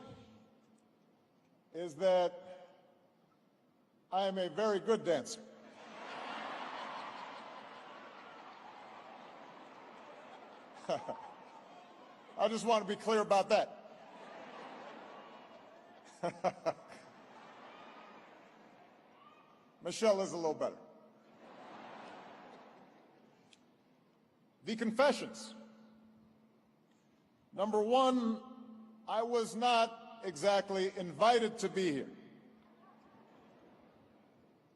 is that I am a very good dancer. I just want to be clear about that. Michelle is a little better. The confessions. Number one, I was not exactly invited to be here.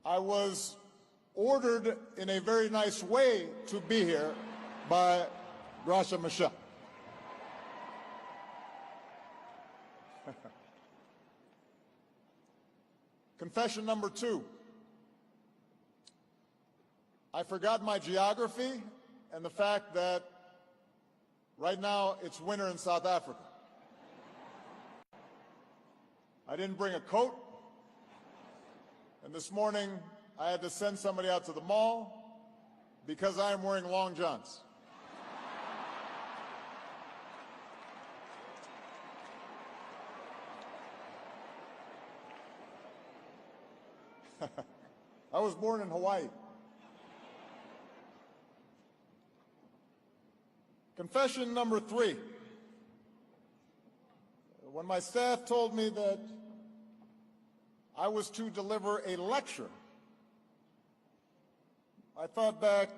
I was ordered in a very nice way to be here by Gracia Michelle. Confession number two. I forgot my geography and the fact that right now it's winter in South Africa. I didn't bring a coat, and this morning I had to send somebody out to the mall because I am wearing long johns. I was born in Hawaii. Confession number three. When my staff told me that I was to deliver a lecture, I thought back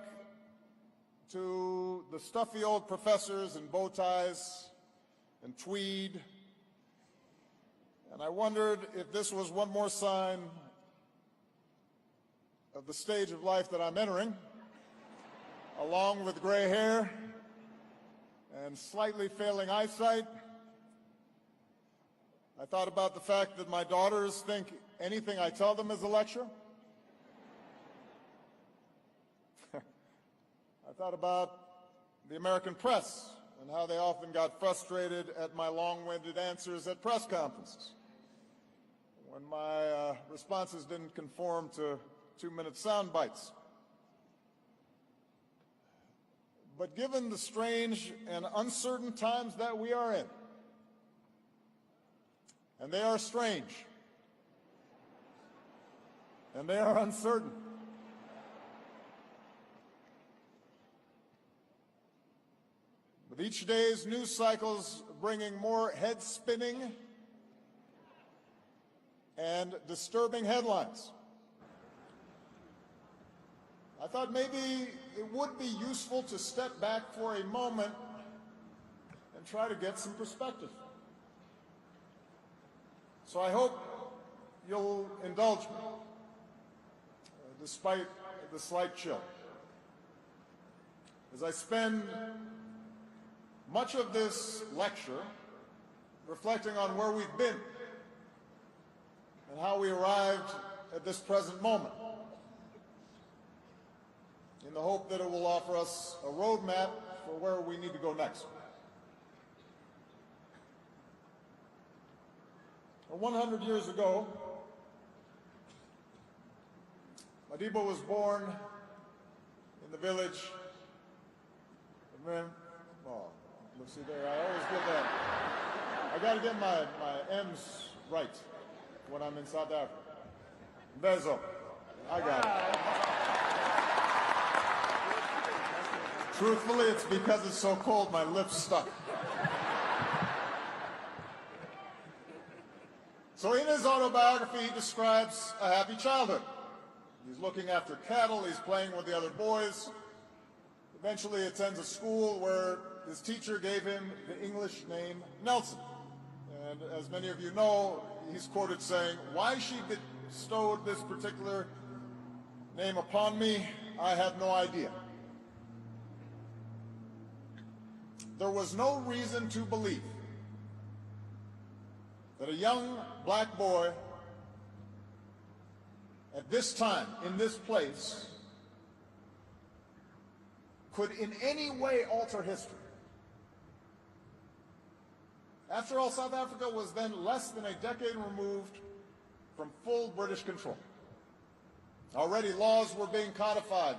to the stuffy old professors in bow ties and tweed, and I wondered if this was one more sign of the stage of life that I'm entering, along with gray hair and slightly failing eyesight. I thought about the fact that my daughters think anything I tell them is a lecture. I thought about the American press and how they often got frustrated at my long-winded answers at press conferences when my responses didn't conform to two-minute sound bites. But given the strange and uncertain times that we are in, and they are strange, and they are uncertain, with each day's news cycles bringing more head-spinning and disturbing headlines, I thought maybe it would be useful to step back for a moment and try to get some perspective. So I hope you'll indulge me, despite the slight chill, as I spend much of this lecture reflecting on where we've been and how we arrived at this present moment. in the hope that it will offer us a roadmap for where we need to go next. 100 years ago, Madiba was born in the village of let's see there, I always get that. I got to get my M's right when I'm in South Africa. Mvezo. I got it. Truthfully, it's because it's so cold, my lips stuck. So in his autobiography, he describes a happy childhood. He's looking after cattle, he's playing with the other boys. Eventually he attends a school where his teacher gave him the English name Nelson. And as many of you know, he's quoted saying, "Why she bestowed this particular name upon me, I have no idea. There was no reason to believe that a young black boy at this time, in this place, could in any way alter history." After all, South Africa was then less than a decade removed from full British control. Already laws were being codified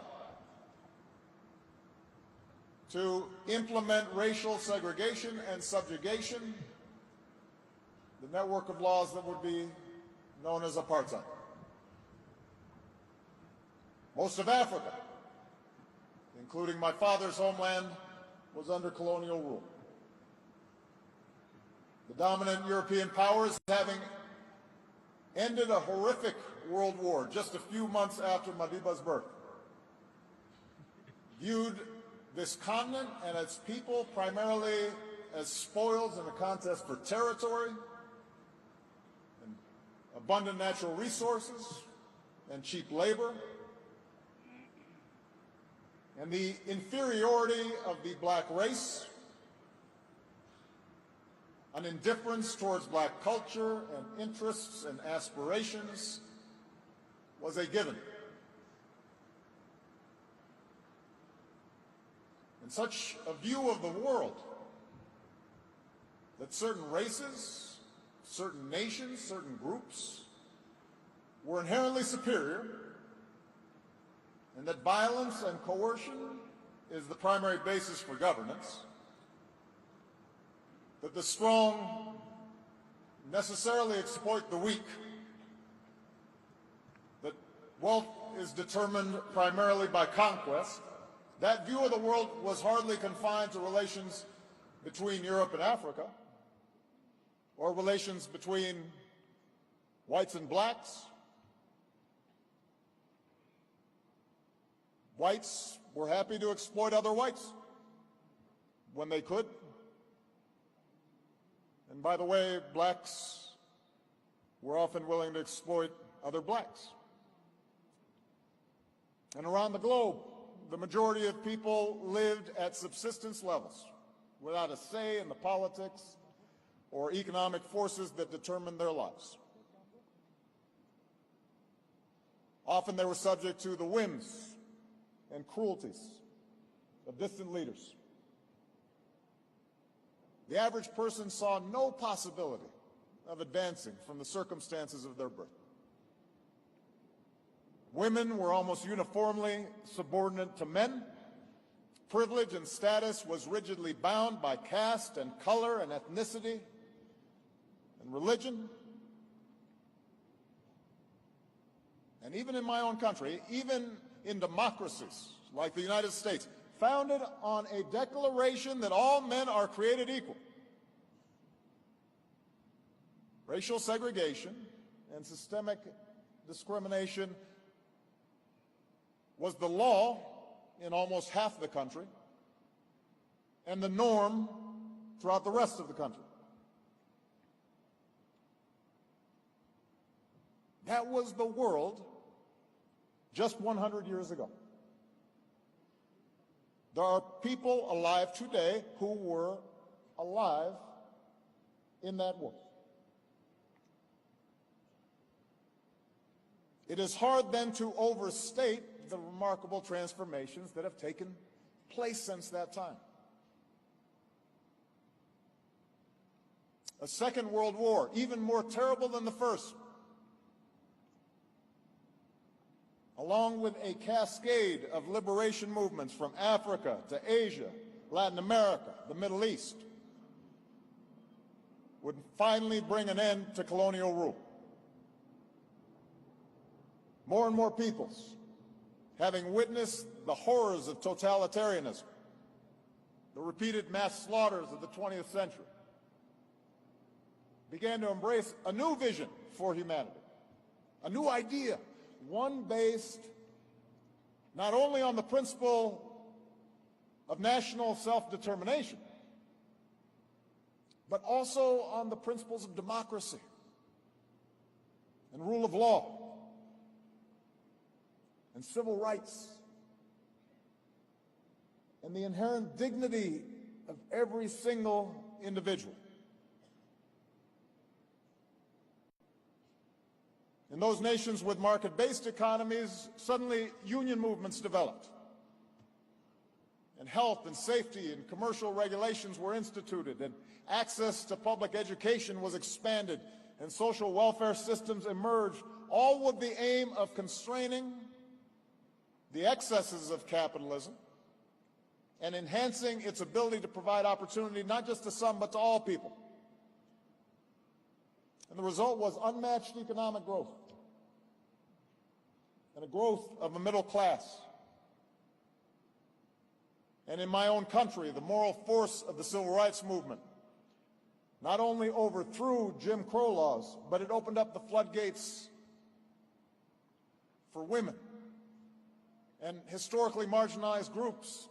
to implement racial segregation and subjugation, the network of laws that would be known as apartheid. Most of Africa, including my father's homeland, was under colonial rule. The dominant European powers, having ended a horrific world war just a few months after Madiba's birth, viewed this continent and its people primarily as spoils in a contest for territory and abundant natural resources and cheap labor, and the inferiority of the black race, an indifference towards black culture and interests and aspirations was a given. And such a view of the world, that certain races, certain nations, certain groups were inherently superior, and that violence and coercion is the primary basis for governance, that the strong necessarily exploit the weak, that wealth is determined primarily by conquest. That view of the world was hardly confined to relations between Europe and Africa, or relations between whites and blacks. Whites were happy to exploit other whites when they could. And by the way, blacks were often willing to exploit other blacks. And around the globe, the majority of people lived at subsistence levels without a say in the politics or economic forces that determined their lives. Often they were subject to the whims and cruelties of distant leaders. The average person saw no possibility of advancing from the circumstances of their birth. Women were almost uniformly subordinate to men. Privilege and status was rigidly bound by caste and color and ethnicity and religion. And even in my own country, even in democracies like the United States, founded on a declaration that all men are created equal, racial segregation and systemic discrimination was the law in almost half the country and the norm throughout the rest of the country. That was the world just 100 years ago. There are people alive today who were alive in that world. It is hard then to overstate the remarkable transformations that have taken place since that time. A second world war, even more terrible than the first, along with a cascade of liberation movements from Africa to Asia, Latin America, the Middle East, would finally bring an end to colonial rule. More and more peoples, having witnessed the horrors of totalitarianism, the repeated mass slaughters of the 20th century, began to embrace a new vision for humanity, a new idea, one based not only on the principle of national self-determination, but also on the principles of democracy and rule of law and civil rights and the inherent dignity of every single individual. In those nations with market-based economies, suddenly union movements developed, and health and safety and commercial regulations were instituted, and access to public education was expanded, and social welfare systems emerged, all with the aim of constraining the excesses of capitalism and enhancing its ability to provide opportunity not just to some but to all people. And the result was unmatched economic growth and a growth of a middle class. And in my own country, the moral force of the civil rights movement not only overthrew Jim Crow laws, but it opened up the floodgates for women and historically marginalized groups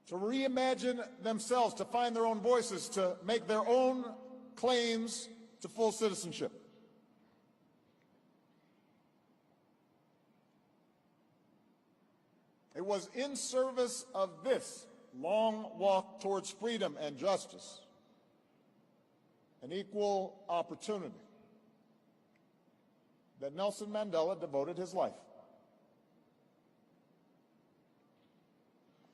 to reimagine themselves, to find their own voices, to make their own claims to full citizenship. It was in service of this long walk towards freedom and justice and equal opportunity that Nelson Mandela devoted his life.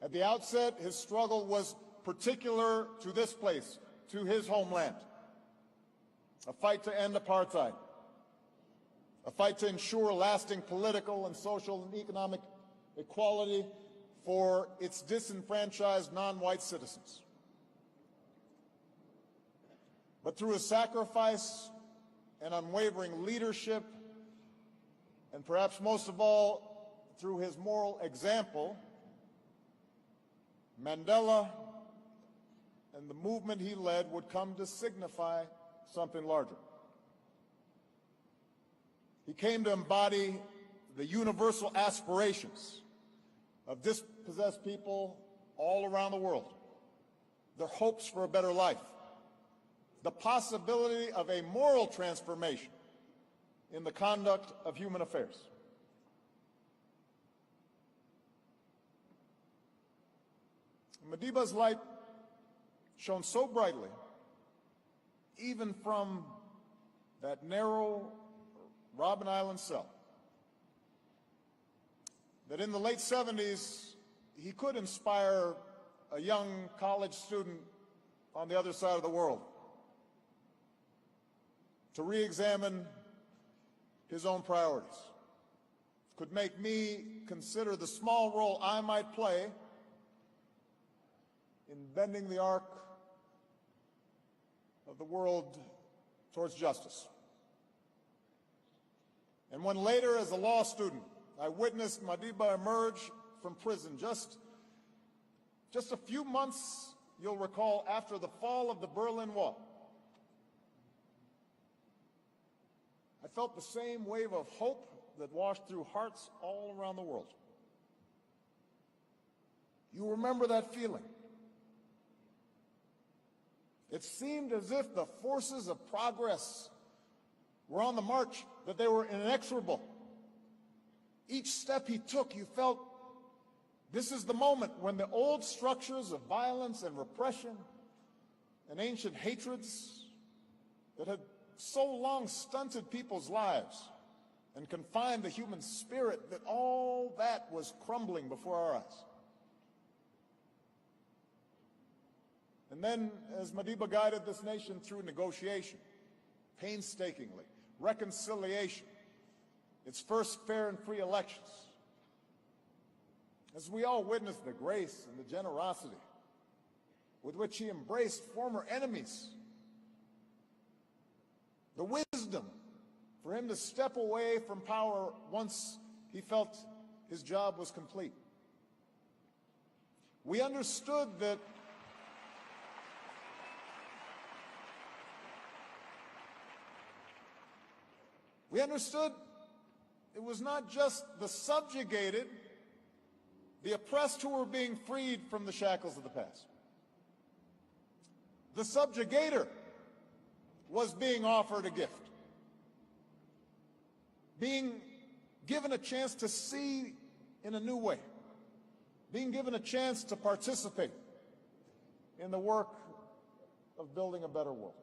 At the outset, his struggle was particular to this place, to his homeland. A fight to end apartheid, a fight to ensure lasting political and social and economic equality for its disenfranchised non-white citizens. But through his sacrifice and unwavering leadership, and perhaps most of all through his moral example, Mandela and the movement he led would come to signify something larger. He came to embody the universal aspirations of dispossessed people all around the world, their hopes for a better life, the possibility of a moral transformation in the conduct of human affairs. Madiba's light shone so brightly, even from that narrow Robben Island cell, that in the late 70s, he could inspire a young college student on the other side of the world to re-examine his own priorities, could make me consider the small role I might play in bending the arc of the world towards justice. And when later, as a law student, I witnessed Madiba emerge from prison just a few months, you'll recall, after the fall of the Berlin Wall, I felt the same wave of hope that washed through hearts all around the world. You remember that feeling? It seemed as if the forces of progress were on the march, that they were inexorable. Each step he took, you felt this is the moment when the old structures of violence and repression and ancient hatreds that had so long stunted people's lives and confined the human spirit, that all that was crumbling before our eyes. And then, as Madiba guided this nation through negotiation, painstakingly, reconciliation, its first fair and free elections, as we all witnessed the grace and the generosity with which he embraced former enemies, the wisdom for him to step away from power once he felt his job was complete. We understood that it was not just the subjugated, the oppressed who were being freed from the shackles of the past. The subjugator was being offered a gift, being given a chance to see in a new way, being given a chance to participate in the work of building a better world.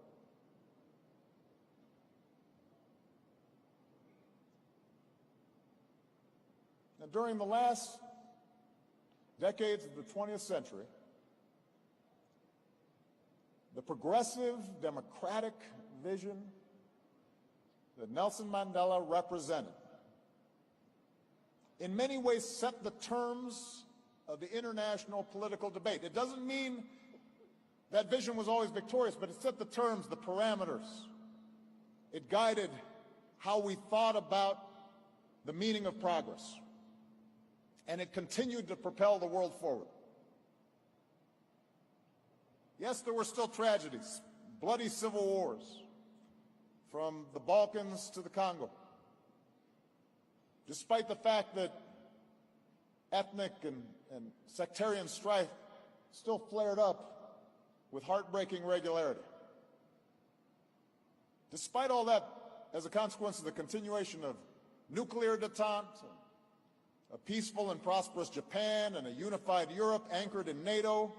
And during the last decades of the 20th century, the progressive democratic vision that Nelson Mandela represented in many ways set the terms of the international political debate. It doesn't mean that vision was always victorious, but it set the terms, the parameters. It guided how we thought about the meaning of progress. And it continued to propel the world forward. Yes, there were still tragedies, bloody civil wars, from the Balkans to the Congo. Despite the fact that ethnic and sectarian strife still flared up with heartbreaking regularity. Despite all that, as a consequence of the continuation of nuclear detente, a peaceful and prosperous Japan and a unified Europe anchored in NATO,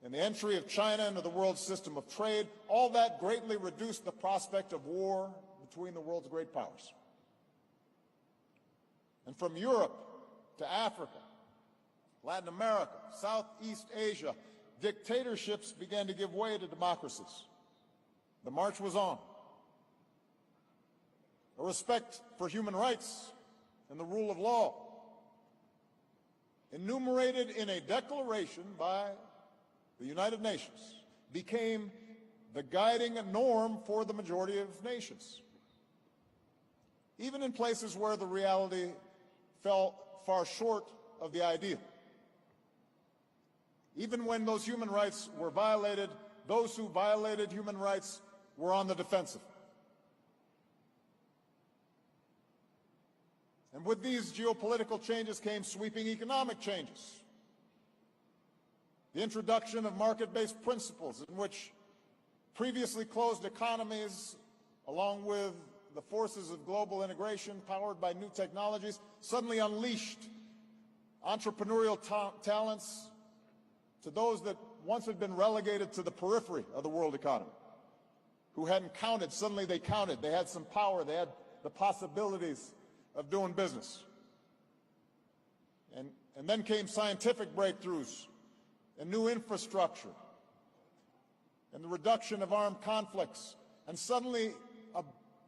and the entry of China into the world system of trade, all that greatly reduced the prospect of war between the world's great powers. And from Europe to Africa, Latin America, Southeast Asia, dictatorships began to give way to democracies. The march was on. A respect for human rights and the rule of law, enumerated in a declaration by the United Nations, became the guiding norm for the majority of nations, even in places where the reality fell far short of the ideal. Even when those human rights were violated, those who violated human rights were on the defensive. And with these geopolitical changes came sweeping economic changes. The introduction of market-based principles in which previously closed economies, along with the forces of global integration powered by new technologies, suddenly unleashed entrepreneurial talents to those that once had been relegated to the periphery of the world economy, who hadn't counted. Suddenly they counted. They had some power. They had the possibilities of doing business. And then came scientific breakthroughs and new infrastructure and the reduction of armed conflicts. And suddenly 1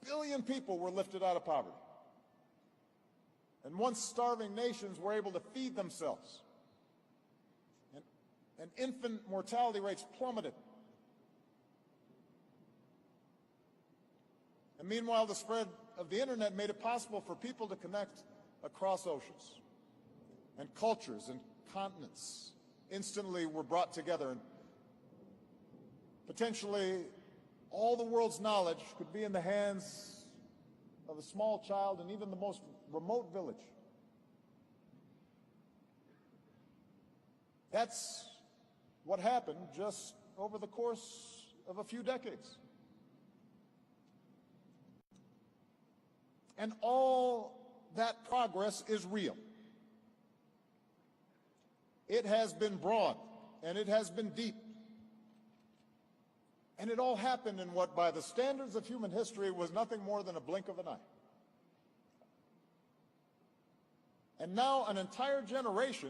billion people were lifted out of poverty. And once starving nations were able to feed themselves. And infant mortality rates plummeted. And meanwhile, the spread of the internet made it possible for people to connect across oceans, and cultures and continents instantly were brought together, and potentially all the world's knowledge could be in the hands of a small child in even the most remote village. That's what happened just over the course of a few decades. And all that progress is real. It has been broad, and it has been deep. And it all happened in what, by the standards of human history, was nothing more than a blink of an eye. And now an entire generation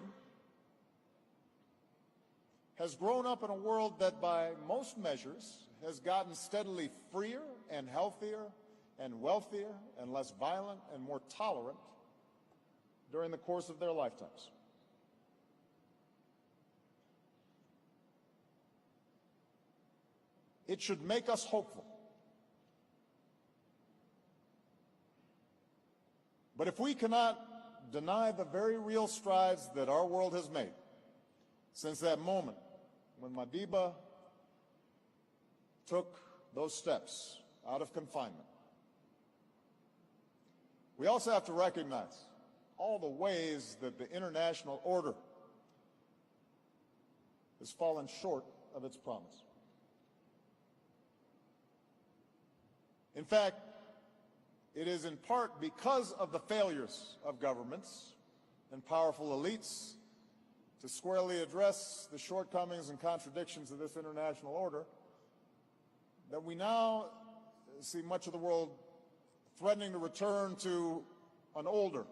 has grown up in a world that by most measures has gotten steadily freer and healthier and wealthier and less violent and more tolerant during the course of their lifetimes. It should make us hopeful. But if we cannot deny the very real strides that our world has made since that moment when Madiba took those steps out of confinement, we also have to recognize all the ways that the international order has fallen short of its promise. In fact, it is in part because of the failures of governments and powerful elites to squarely address the shortcomings and contradictions of this international order that we now see much of the world threatening to return to an older,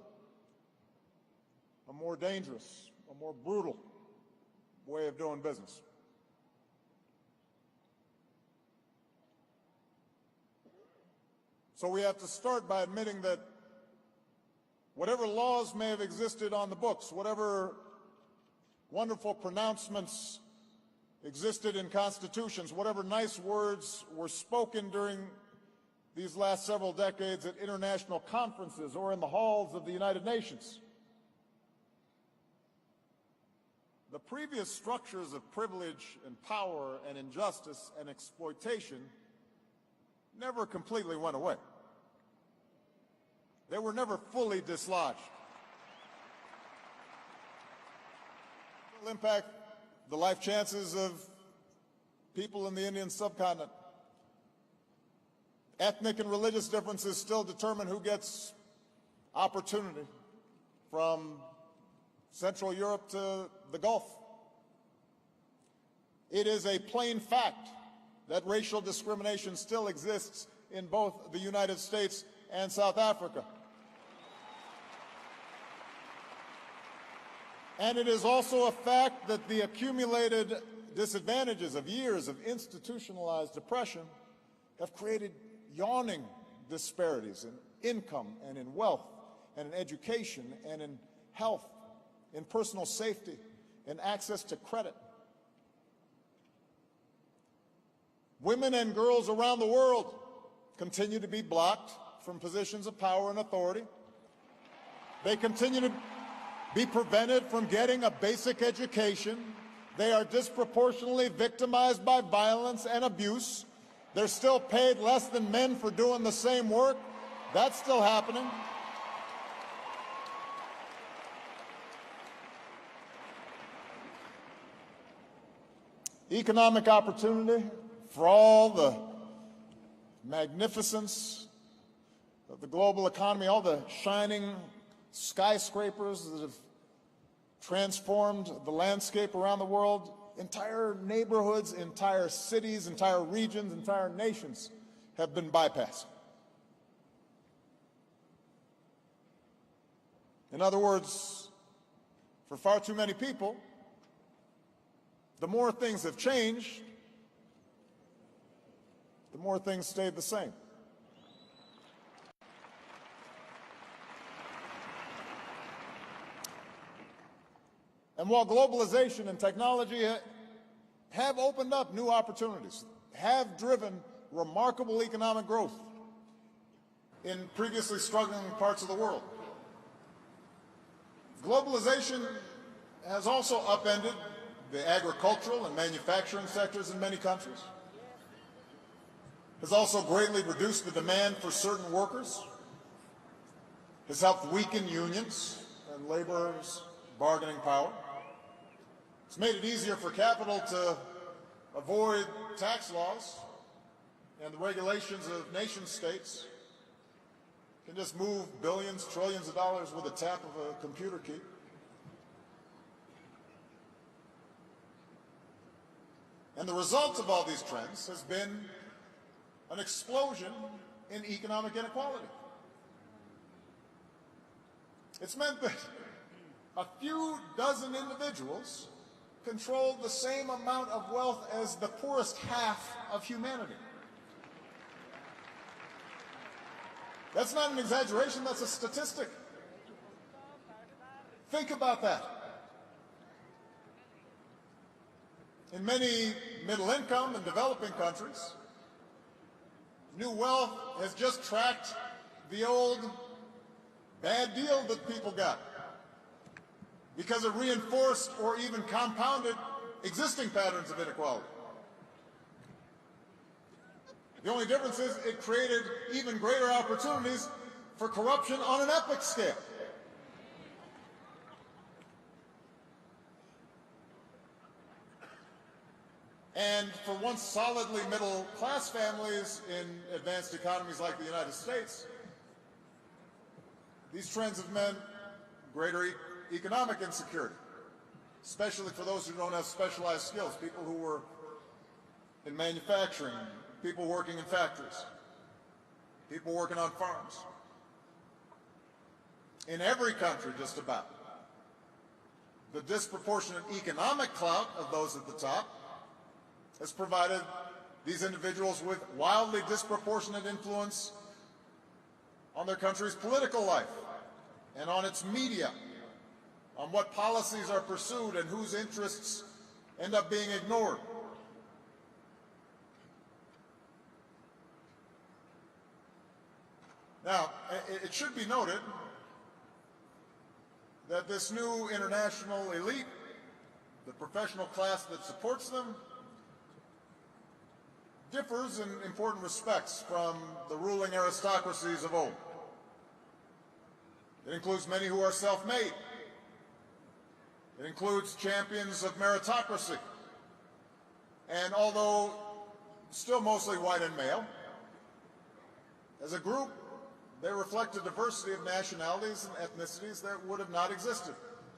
a more dangerous, a more brutal way of doing business. So we have to start by admitting that whatever laws may have existed on the books, whatever wonderful pronouncements existed in constitutions, whatever nice words were spoken during these last several decades at international conferences or in the halls of the United Nations, the previous structures of privilege and power and injustice and exploitation never completely went away. They were never fully dislodged. It will impact the life chances of people in the Indian subcontinent. Ethnic and religious differences still determine who gets opportunity, from Central Europe to the Gulf. It is a plain fact that racial discrimination still exists in both the United States and South Africa. And it is also a fact that the accumulated disadvantages of years of institutionalized oppression have created yawning disparities in income and in wealth and in education and in health, in personal safety, and access to credit. Women and girls around the world continue to be blocked from positions of power and authority. They continue to be prevented from getting a basic education. They are disproportionately victimized by violence and abuse. They're still paid less than men for doing the same work. That's still happening. Economic opportunity, for all the magnificence of the global economy, all the shining skyscrapers that have transformed the landscape around the world, entire neighborhoods, entire cities, entire regions, entire nations have been bypassed. In other words, for far too many people, the more things have changed, the more things stayed the same. And while globalization and technology have opened up new opportunities, have driven remarkable economic growth in previously struggling parts of the world, globalization has also upended the agricultural and manufacturing sectors in many countries, has also greatly reduced the demand for certain workers, has helped weaken unions and laborers' bargaining power. It's made it easier for capital to avoid tax laws and the regulations of nation states. Can just move billions, trillions of dollars with a tap of a computer key. And the result of all these trends has been an explosion in economic inequality. It's meant that a few dozen individuals control the same amount of wealth as the poorest half of humanity. That's not an exaggeration, that's a statistic. Think about that. In many middle-income and developing countries, new wealth has just tracked the old bad deal that people got because it reinforced or even compounded existing patterns of inequality. The only difference is it created even greater opportunities for corruption on an epic scale. And for once solidly middle-class families in advanced economies like the United States, these trends have meant greater economic insecurity, especially for those who don't have specialized skills, people who were in manufacturing, people working in factories, people working on farms. In every country, just about, the disproportionate economic clout of those at the top has provided these individuals with wildly disproportionate influence on their country's political life and on its media, on what policies are pursued and whose interests end up being ignored. Now, it should be noted that this new international elite, the professional class that supports them, differs in important respects from the ruling aristocracies of old. It includes many who are self-made. It includes champions of meritocracy. And although still mostly white and male, as a group, they reflect a diversity of nationalities and ethnicities that would have not existed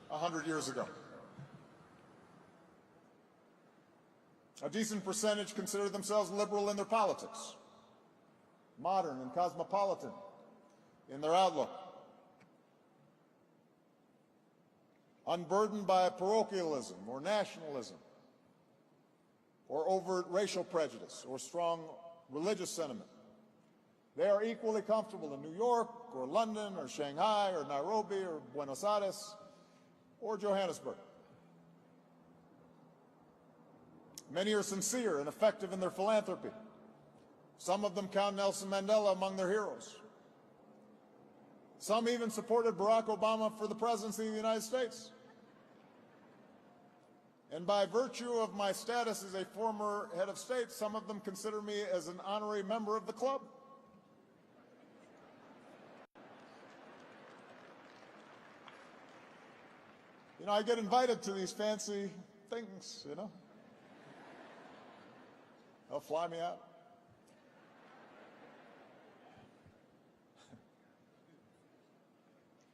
100 years ago. A decent percentage consider themselves liberal in their politics, modern and cosmopolitan in their outlook, unburdened by parochialism or nationalism or overt racial prejudice or strong religious sentiment. They are equally comfortable in New York or London or Shanghai or Nairobi or Buenos Aires or Johannesburg. Many are sincere and effective in their philanthropy. Some of them count Nelson Mandela among their heroes. Some even supported Barack Obama for the presidency of the United States. And by virtue of my status as a former head of state, some of them consider me as an honorary member of the club. You know, I get invited to these fancy things, you know. They'll fly me out.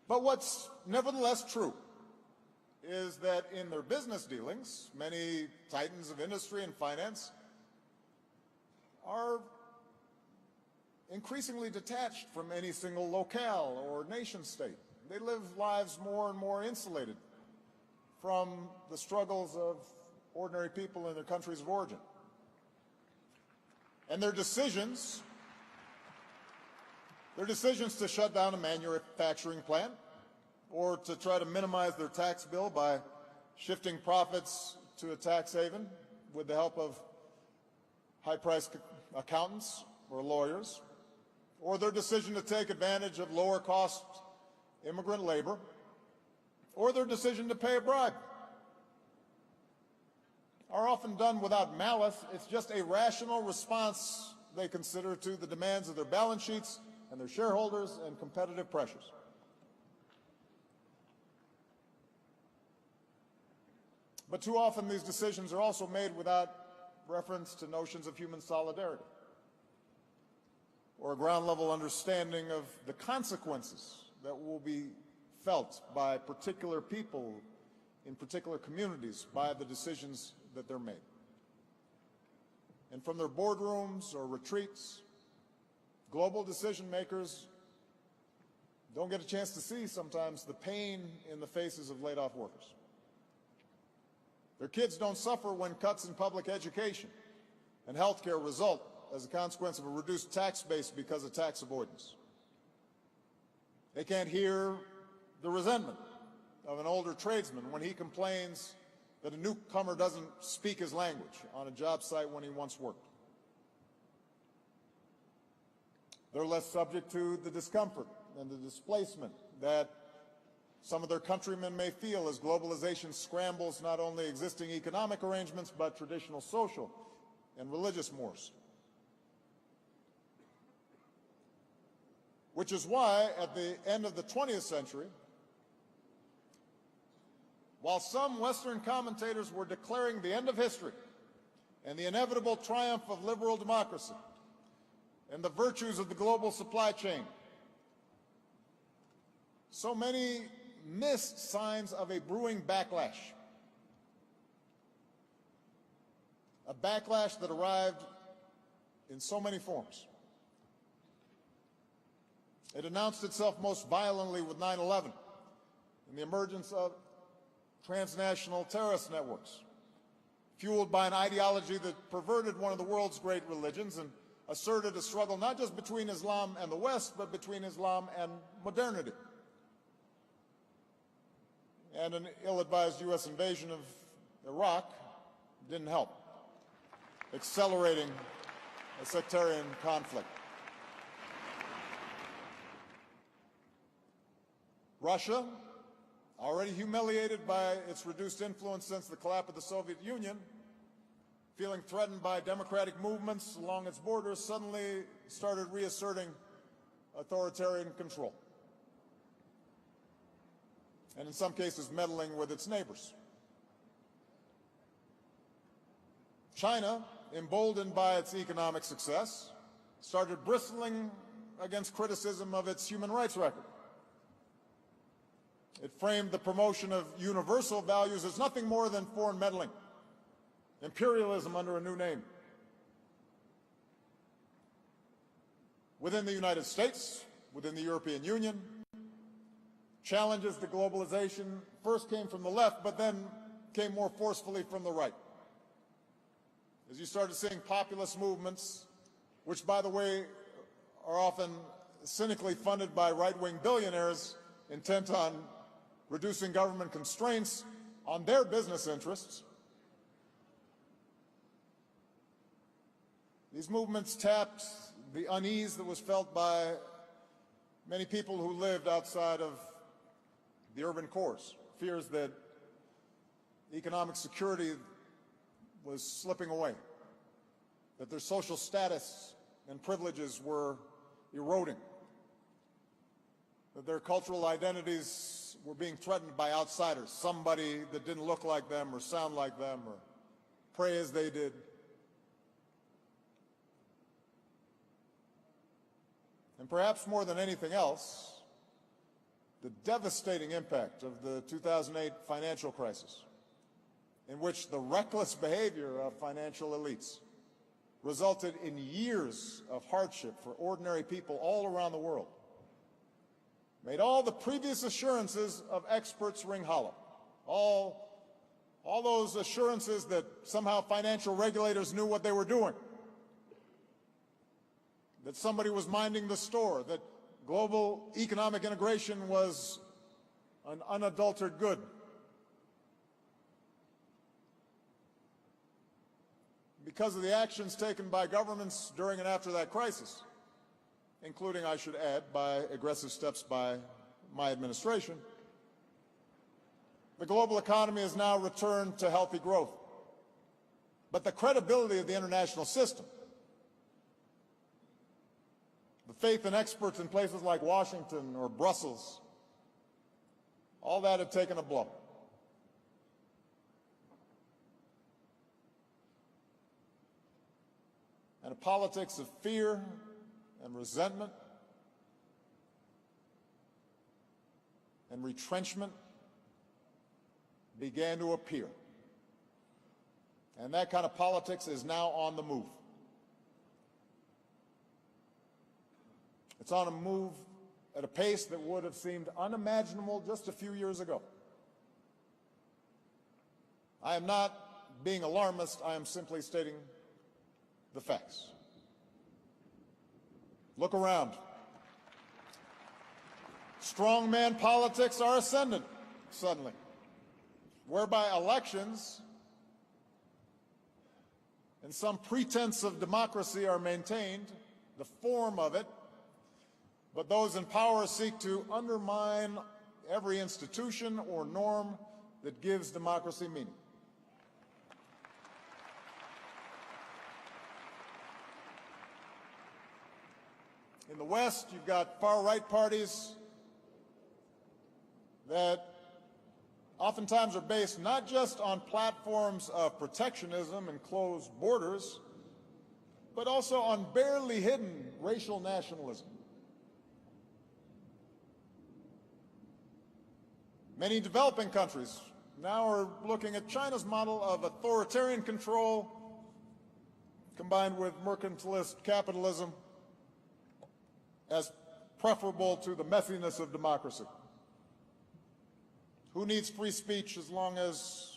But what's nevertheless true is that in their business dealings, many titans of industry and finance are increasingly detached from any single locale or nation state. They live lives more and more insulated from the struggles of ordinary people in their countries of origin. And their decisions to shut down a manufacturing plant or to try to minimize their tax bill by shifting profits to a tax haven with the help of high-priced accountants or lawyers, or their decision to take advantage of lower-cost immigrant labor, or their decision to pay a bribe, are often done without malice. It's just a rational response they consider to the demands of their balance sheets and their shareholders and competitive pressures. But too often these decisions are also made without reference to notions of human solidarity or a ground-level understanding of the consequences that will be felt by particular people in particular communities by the decisions that they're made. And from their boardrooms or retreats, global decision makers don't get a chance to see sometimes the pain in the faces of laid-off workers. Their kids don't suffer when cuts in public education and health care result as a consequence of a reduced tax base because of tax avoidance. They can't hear the resentment of an older tradesman when he complains that a newcomer doesn't speak his language on a job site when he once worked. They're less subject to the discomfort and the displacement that some of their countrymen may feel as globalization scrambles not only existing economic arrangements, but traditional social and religious mores. Which is why, at the end of the 20th century, while some Western commentators were declaring the end of history and the inevitable triumph of liberal democracy and the virtues of the global supply chain, so many missed signs of a brewing backlash. A backlash that arrived in so many forms. It announced itself most violently with 9/11 and the emergence of transnational terrorist networks, fueled by an ideology that perverted one of the world's great religions and asserted a struggle not just between Islam and the West, but between Islam and modernity. And an ill-advised U.S. invasion of Iraq didn't help, accelerating a sectarian conflict. Russia, already humiliated by its reduced influence since the collapse of the Soviet Union, feeling threatened by democratic movements along its borders, suddenly started reasserting authoritarian control, and in some cases meddling with its neighbors. China, emboldened by its economic success, started bristling against criticism of its human rights record. It framed the promotion of universal values as nothing more than foreign meddling, imperialism under a new name. Within the United States, within the European Union, challenges to globalization first came from the left, but then came more forcefully from the right. As you started seeing populist movements, which, by the way, are often cynically funded by right-wing billionaires intent on reducing government constraints on their business interests. These movements tapped the unease that was felt by many people who lived outside of the urban cores, fears that economic security was slipping away, that their social status and privileges were eroding, that their cultural identities were being threatened by outsiders, somebody that didn't look like them or sound like them or pray as they did. And perhaps more than anything else, the devastating impact of the 2008 financial crisis, in which the reckless behavior of financial elites resulted in years of hardship for ordinary people all around the world, made all the previous assurances of experts ring hollow. All those assurances that somehow financial regulators knew what they were doing, that somebody was minding the store, that global economic integration was an unadulterated good. Because of the actions taken by governments during and after that crisis, including, I should add, by aggressive steps by my administration, the global economy has now returned to healthy growth. But the credibility of the international system, the faith in experts in places like Washington or Brussels, all that had taken a blow. And a politics of fear and resentment and retrenchment began to appear. And that kind of politics is now on the move. It's on a move at a pace that would have seemed unimaginable just a few years ago. I am not being alarmist, I am simply stating the facts. Look around. Strongman politics are ascendant suddenly, whereby elections and some pretense of democracy are maintained, the form of it, but those in power seek to undermine every institution or norm that gives democracy meaning. In the West, you've got far-right parties that oftentimes are based not just on platforms of protectionism and closed borders, but also on barely hidden racial nationalism. Many developing countries now are looking at China's model of authoritarian control combined with mercantilist capitalism as preferable to the messiness of democracy. Who needs free speech as long as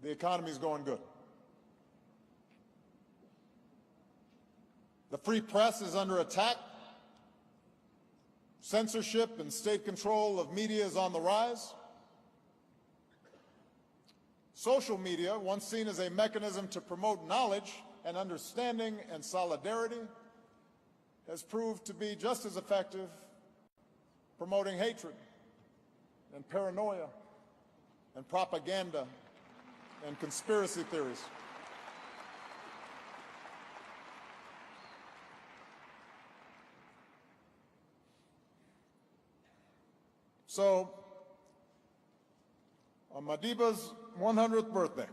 the economy is going good? The free press is under attack. Censorship and state control of media is on the rise. Social media, once seen as a mechanism to promote knowledge and understanding and solidarity, has proved to be just as effective promoting hatred and paranoia and propaganda and conspiracy theories. So, on Madiba's 100th birthday,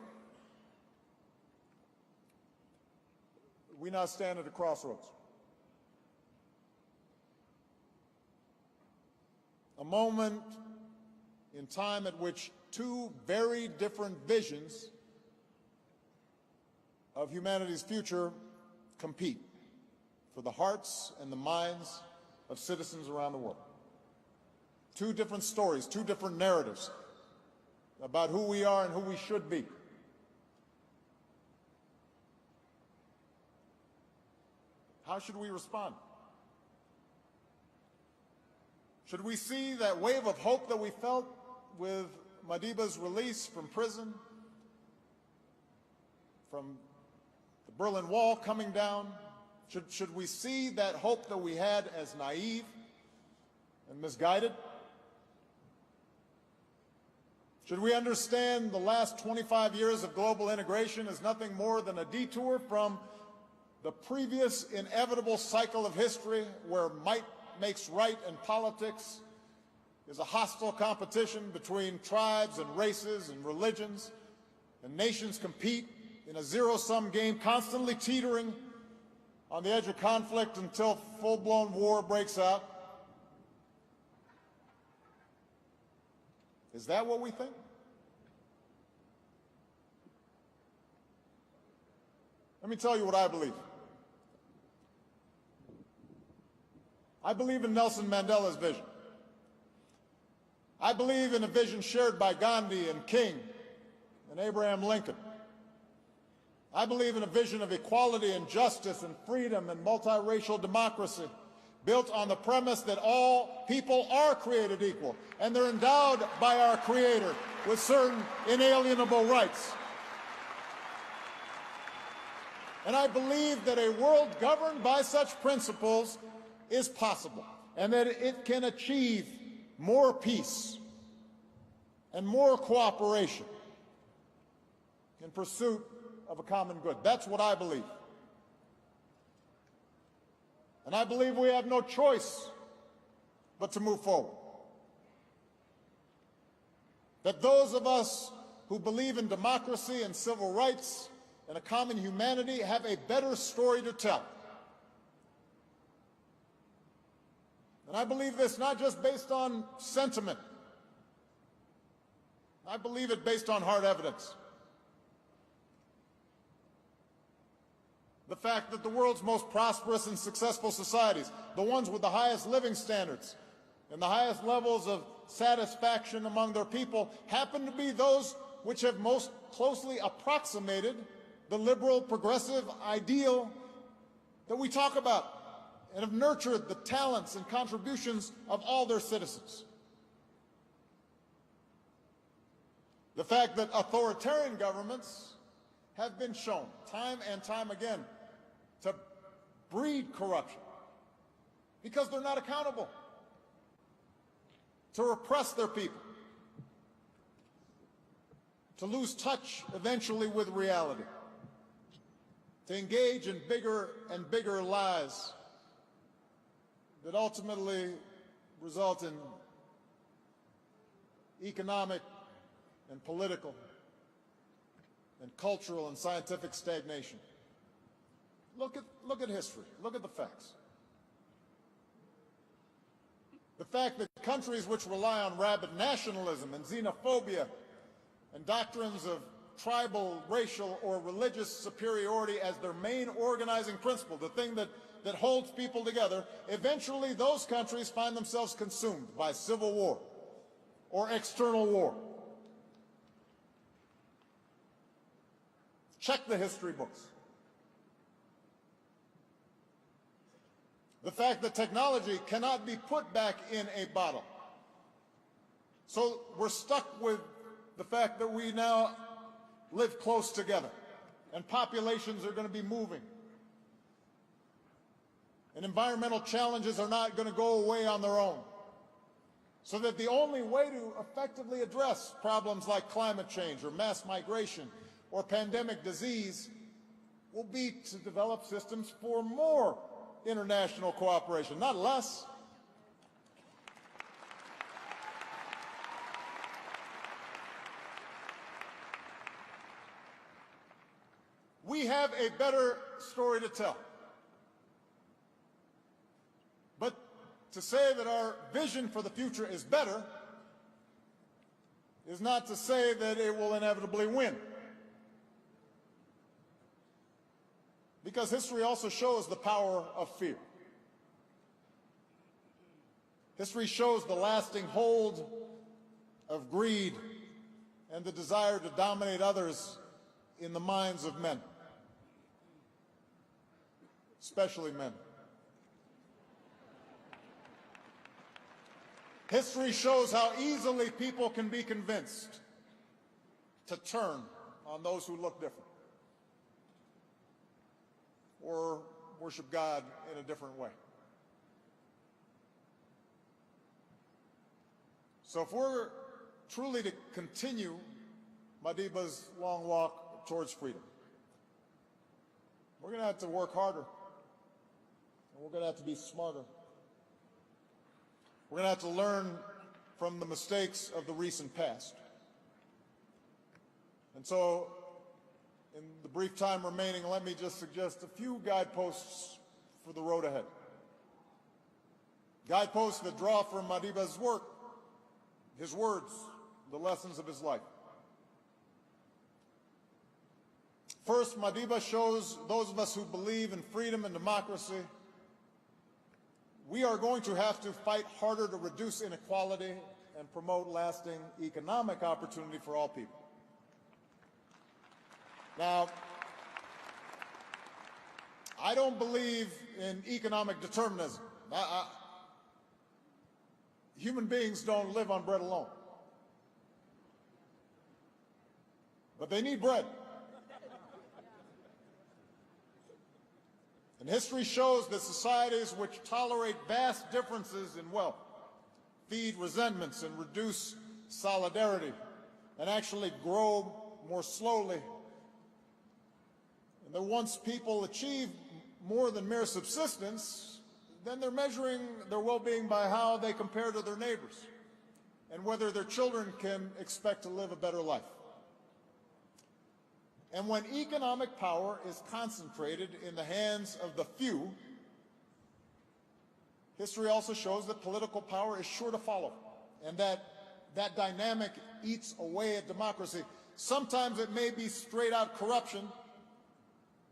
we now stand at a crossroads. A moment in time at which two very different visions of humanity's future compete for the hearts and the minds of citizens around the world. Two different stories, two different narratives about who we are and who we should be. How should we respond? Should we see that wave of hope that we felt with Madiba's release from prison, from the Berlin Wall coming down? Should we see that hope that we had as naive and misguided? Should we understand the last 25 years of global integration as nothing more than a detour from the previous inevitable cycle of history where might makes right in politics is a hostile competition between tribes and races and religions, and nations compete in a zero-sum game, constantly teetering on the edge of conflict until full-blown war breaks out? Is that what we think? Let me tell you what I believe. I believe in Nelson Mandela's vision. I believe in a vision shared by Gandhi and King and Abraham Lincoln. I believe in a vision of equality and justice and freedom and multiracial democracy built on the premise that all people are created equal and they're endowed by our Creator with certain inalienable rights. And I believe that a world governed by such principles is possible, and that it can achieve more peace and more cooperation in pursuit of a common good. That's what I believe. And I believe we have no choice but to move forward. That those of us who believe in democracy and civil rights and a common humanity have a better story to tell. And I believe this not just based on sentiment. I believe it based on hard evidence. The fact that the world's most prosperous and successful societies, the ones with the highest living standards and the highest levels of satisfaction among their people, happen to be those which have most closely approximated the liberal progressive ideal that we talk about and have nurtured the talents and contributions of all their citizens. The fact that authoritarian governments have been shown time and time again to breed corruption because they're not accountable, to repress their people, to lose touch eventually with reality, to engage in bigger and bigger lies that ultimately result in economic and political and cultural and scientific stagnation. Look at history. Look at the facts. The fact that countries which rely on rabid nationalism and xenophobia and doctrines of tribal, racial, or religious superiority as their main organizing principle, the thing that holds people together, eventually those countries find themselves consumed by civil war or external war. Check the history books. The fact that technology cannot be put back in a bottle. So we're stuck with the fact that we now live close together and populations are going to be moving. And environmental challenges are not going to go away on their own. So that the only way to effectively address problems like climate change or mass migration or pandemic disease will be to develop systems for more international cooperation, not less. We have a better story to tell. But to say that our vision for the future is better is not to say that it will inevitably win. Because history also shows the power of fear. History shows the lasting hold of greed and the desire to dominate others in the minds of men, especially men. History shows how easily people can be convinced to turn on those who look different or worship God in a different way. So if we're truly to continue Madiba's long walk towards freedom, we're going to have to work harder, and we're going to have to be smarter. We're going to have to learn from the mistakes of the recent past. And so, in the brief time remaining, let me just suggest a few guideposts for the road ahead. Guideposts that draw from Madiba's work, his words, the lessons of his life. First, Madiba shows those of us who believe in freedom and democracy, we are going to have to fight harder to reduce inequality and promote lasting economic opportunity for all people. Now, I don't believe in economic determinism. Human beings don't live on bread alone. But they need bread. And history shows that societies which tolerate vast differences in wealth feed resentments and reduce solidarity and actually grow more slowly. And that once people achieve more than mere subsistence, then they're measuring their well-being by how they compare to their neighbors and whether their children can expect to live a better life. And when economic power is concentrated in the hands of the few, history also shows that political power is sure to follow, and that dynamic eats away at democracy. Sometimes it may be straight-out corruption,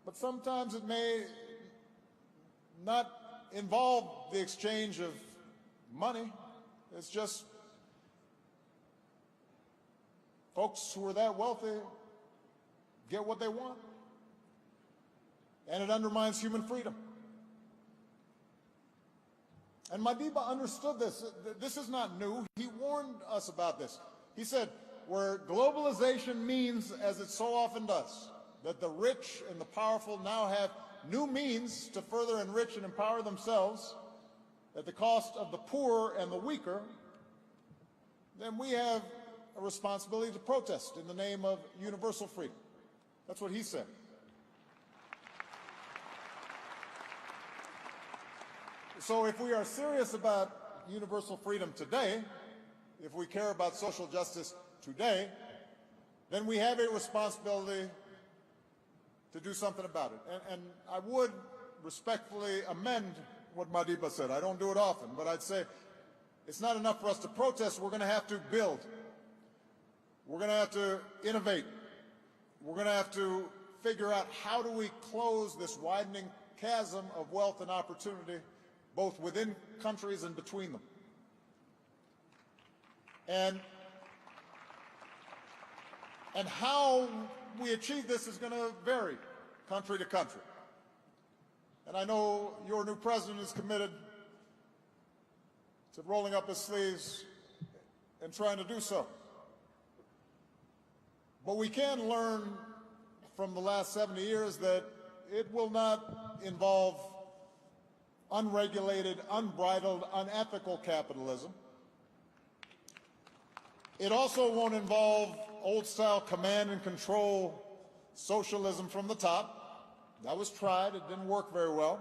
but sometimes it may not involve the exchange of money. It's just folks who are that wealthy get what they want, and it undermines human freedom. And Madiba understood this. This is not new. He warned us about this. He said, where globalization means, as it so often does, that the rich and the powerful now have new means to further enrich and empower themselves at the cost of the poor and the weaker, then we have a responsibility to protest in the name of universal freedom. That's what he said. So if we are serious about universal freedom today, if we care about social justice today, then we have a responsibility to do something about it. And I would respectfully amend what Madiba said. I don't do it often, but I'd say it's not enough for us to protest. We're going to have to build. We're going to have to innovate. We're going to have to figure out how do we close this widening chasm of wealth and opportunity, both within countries and between them. And how we achieve this is going to vary country to country. And I know your new president is committed to rolling up his sleeves and trying to do so. But we can learn from the last 70 years that it will not involve unregulated, unbridled, unethical capitalism. It also won't involve old-style command and control socialism from the top. That was tried. It didn't work very well.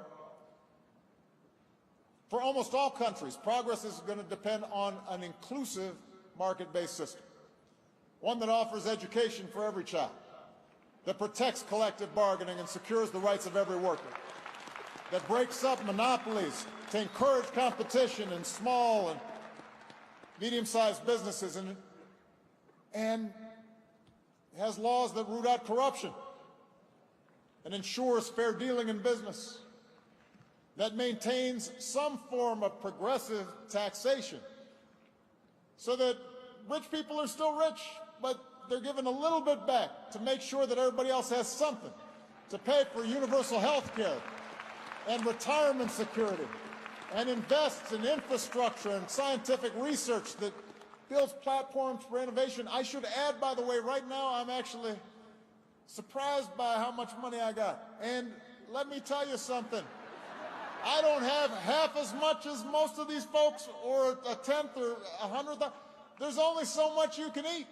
For almost all countries, progress is going to depend on an inclusive market-based system, one that offers education for every child, that protects collective bargaining and secures the rights of every worker, that breaks up monopolies to encourage competition in small and medium-sized businesses, and has laws that root out corruption and ensures fair dealing in business, that maintains some form of progressive taxation so that rich people are still rich, but they're given a little bit back to make sure that everybody else has something to pay for universal health care and retirement security, and invests in infrastructure and scientific research that builds platforms for innovation. I should add, by the way, right now I'm actually surprised by how much money I got. And let me tell you something. I don't have half as much as most of these folks, or a tenth or 100th. There's only so much you can eat.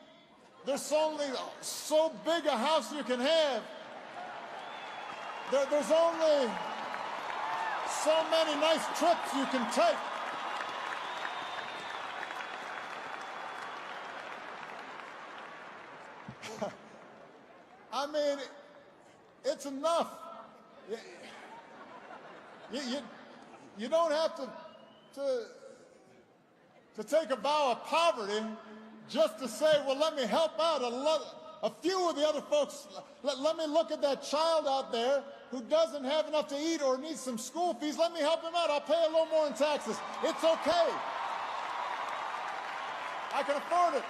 There's only so big a house you can have. There's only so many nice trips you can take. I mean, it's enough. You don't have to take a vow of poverty just to say, well, let me help out a few of the other folks. Let me look at that child out there who doesn't have enough to eat or needs some school fees. Let me help him out. I'll pay a little more in taxes. It's okay. I can afford it.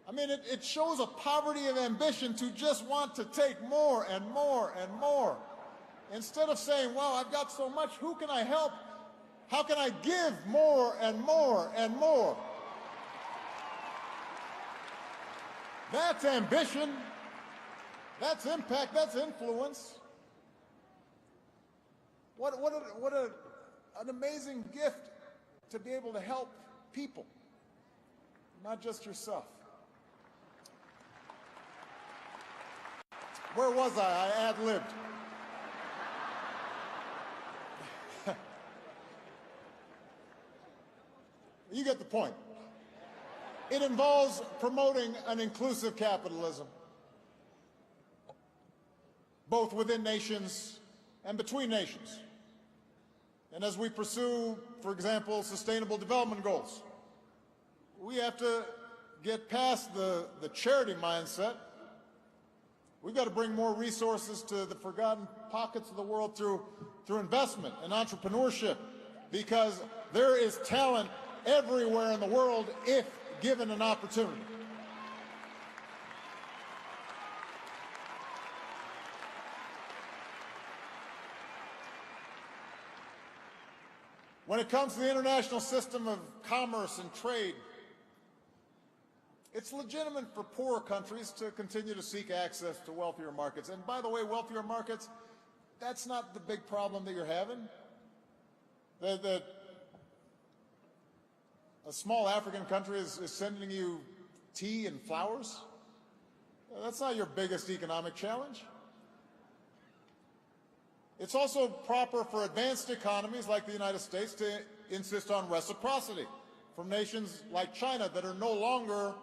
I mean, it shows a poverty of ambition to just want to take more and more and more. Instead of saying, well, I've got so much, who can I help? How can I give more and more and more? That's ambition. That's impact. That's influence. What an amazing gift to be able to help people, not just yourself. Where was I? I ad-libbed. You get the point. It involves promoting an inclusive capitalism, both within nations and between nations. And as we pursue for example, Sustainable Development Goals. We have to get past the charity mindset. We've got to bring more resources to the forgotten pockets of the world through investment and entrepreneurship, because there is talent everywhere in the world if given an opportunity. When it comes to the international system of commerce and trade, it's legitimate for poorer countries to continue to seek access to wealthier markets. And by the way, wealthier markets, that's not the big problem that you're having. A small African country is sending you tea and flowers. That's not your biggest economic challenge. It's also proper for advanced economies like the United States to insist on reciprocity from nations like China that are no longer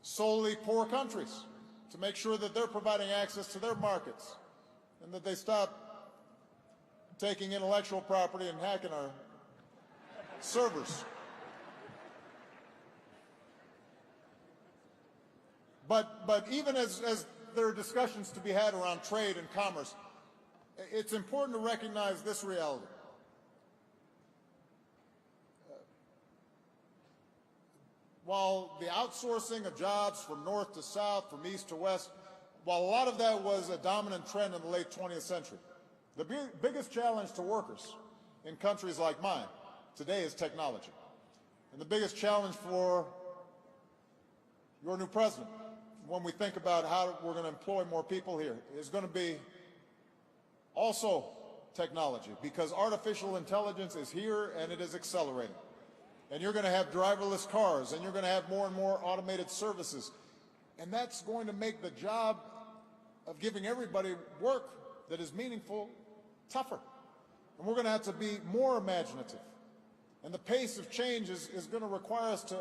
solely poor countries, to make sure that they're providing access to their markets and that they stop taking intellectual property and hacking our servers. But even as there are discussions to be had around trade and commerce, it's important to recognize this reality. While the outsourcing of jobs from north to south, from east to west, while a lot of that was a dominant trend in the late 20th century, the biggest challenge to workers in countries like mine today is technology. And the biggest challenge for your new president, when we think about how we're going to employ more people here, is going to be also technology, because artificial intelligence is here and it is accelerating. And you're going to have driverless cars, and you're going to have more and more automated services. And that's going to make the job of giving everybody work that is meaningful tougher. And we're going to have to be more imaginative. And the pace of change is going to require us to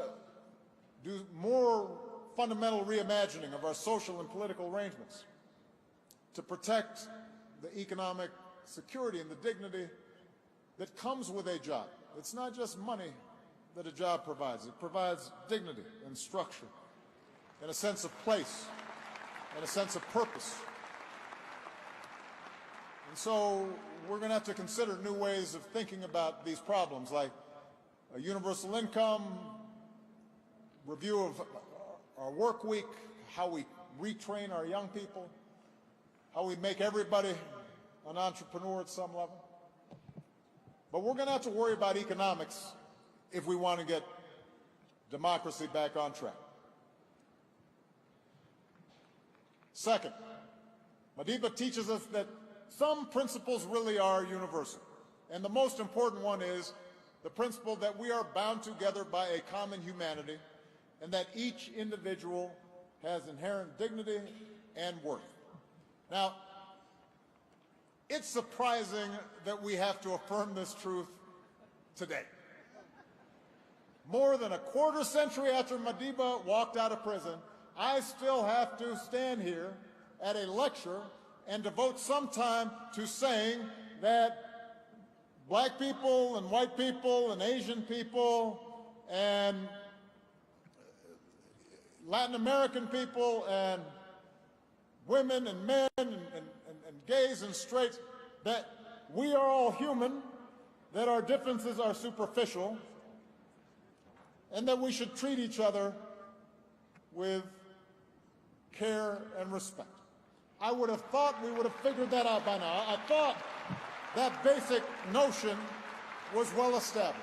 do more fundamental reimagining of our social and political arrangements to protect the economic security and the dignity that comes with a job. It's not just money that a job provides. It provides dignity and structure and a sense of place and a sense of purpose. And so we're going to have to consider new ways of thinking about these problems, like a universal income, review of our work week, how we retrain our young people, how we make everybody an entrepreneur at some level. But we're going to have to worry about economics if we want to get democracy back on track. Second, Madiba teaches us that some principles really are universal. And the most important one is the principle that we are bound together by a common humanity, and that each individual has inherent dignity and worth. Now, it's surprising that we have to affirm this truth today. More than a quarter century after Madiba walked out of prison, I still have to stand here at a lecture and devote some time to saying that black people and white people and Asian people and Latin American people and women and men and gays and straights, that we are all human, that our differences are superficial, and that we should treat each other with care and respect. I would have thought we would have figured that out by now. I thought that basic notion was well established.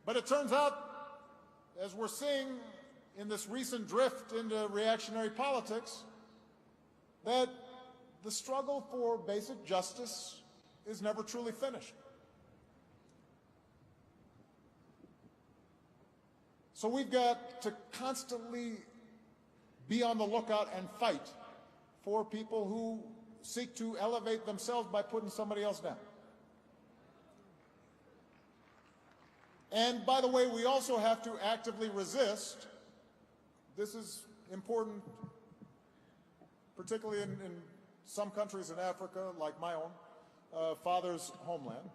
But it turns out, as we're seeing in this recent drift into reactionary politics, that the struggle for basic justice is never truly finished. So we've got to constantly be on the lookout and fight for people who seek to elevate themselves by putting somebody else down. And by the way, we also have to actively resist. This is important, particularly in some countries in Africa, like my own, father's homeland.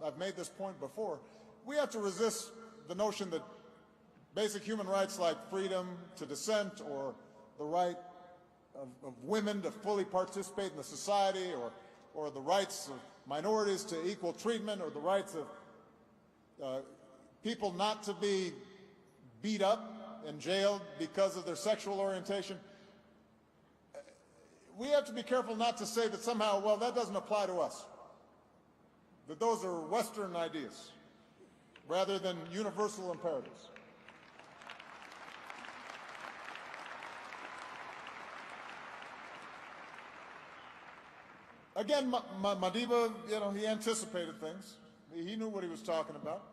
I've made this point before. We have to resist the notion that basic human rights like freedom to dissent or the right of women to fully participate in the society or the rights of minorities to equal treatment or the rights of people not to be beat up and jailed because of their sexual orientation. We have to be careful not to say that somehow, well, that doesn't apply to us, that those are Western ideas rather than universal imperatives. Again, Madiba, he anticipated things. He knew what he was talking about.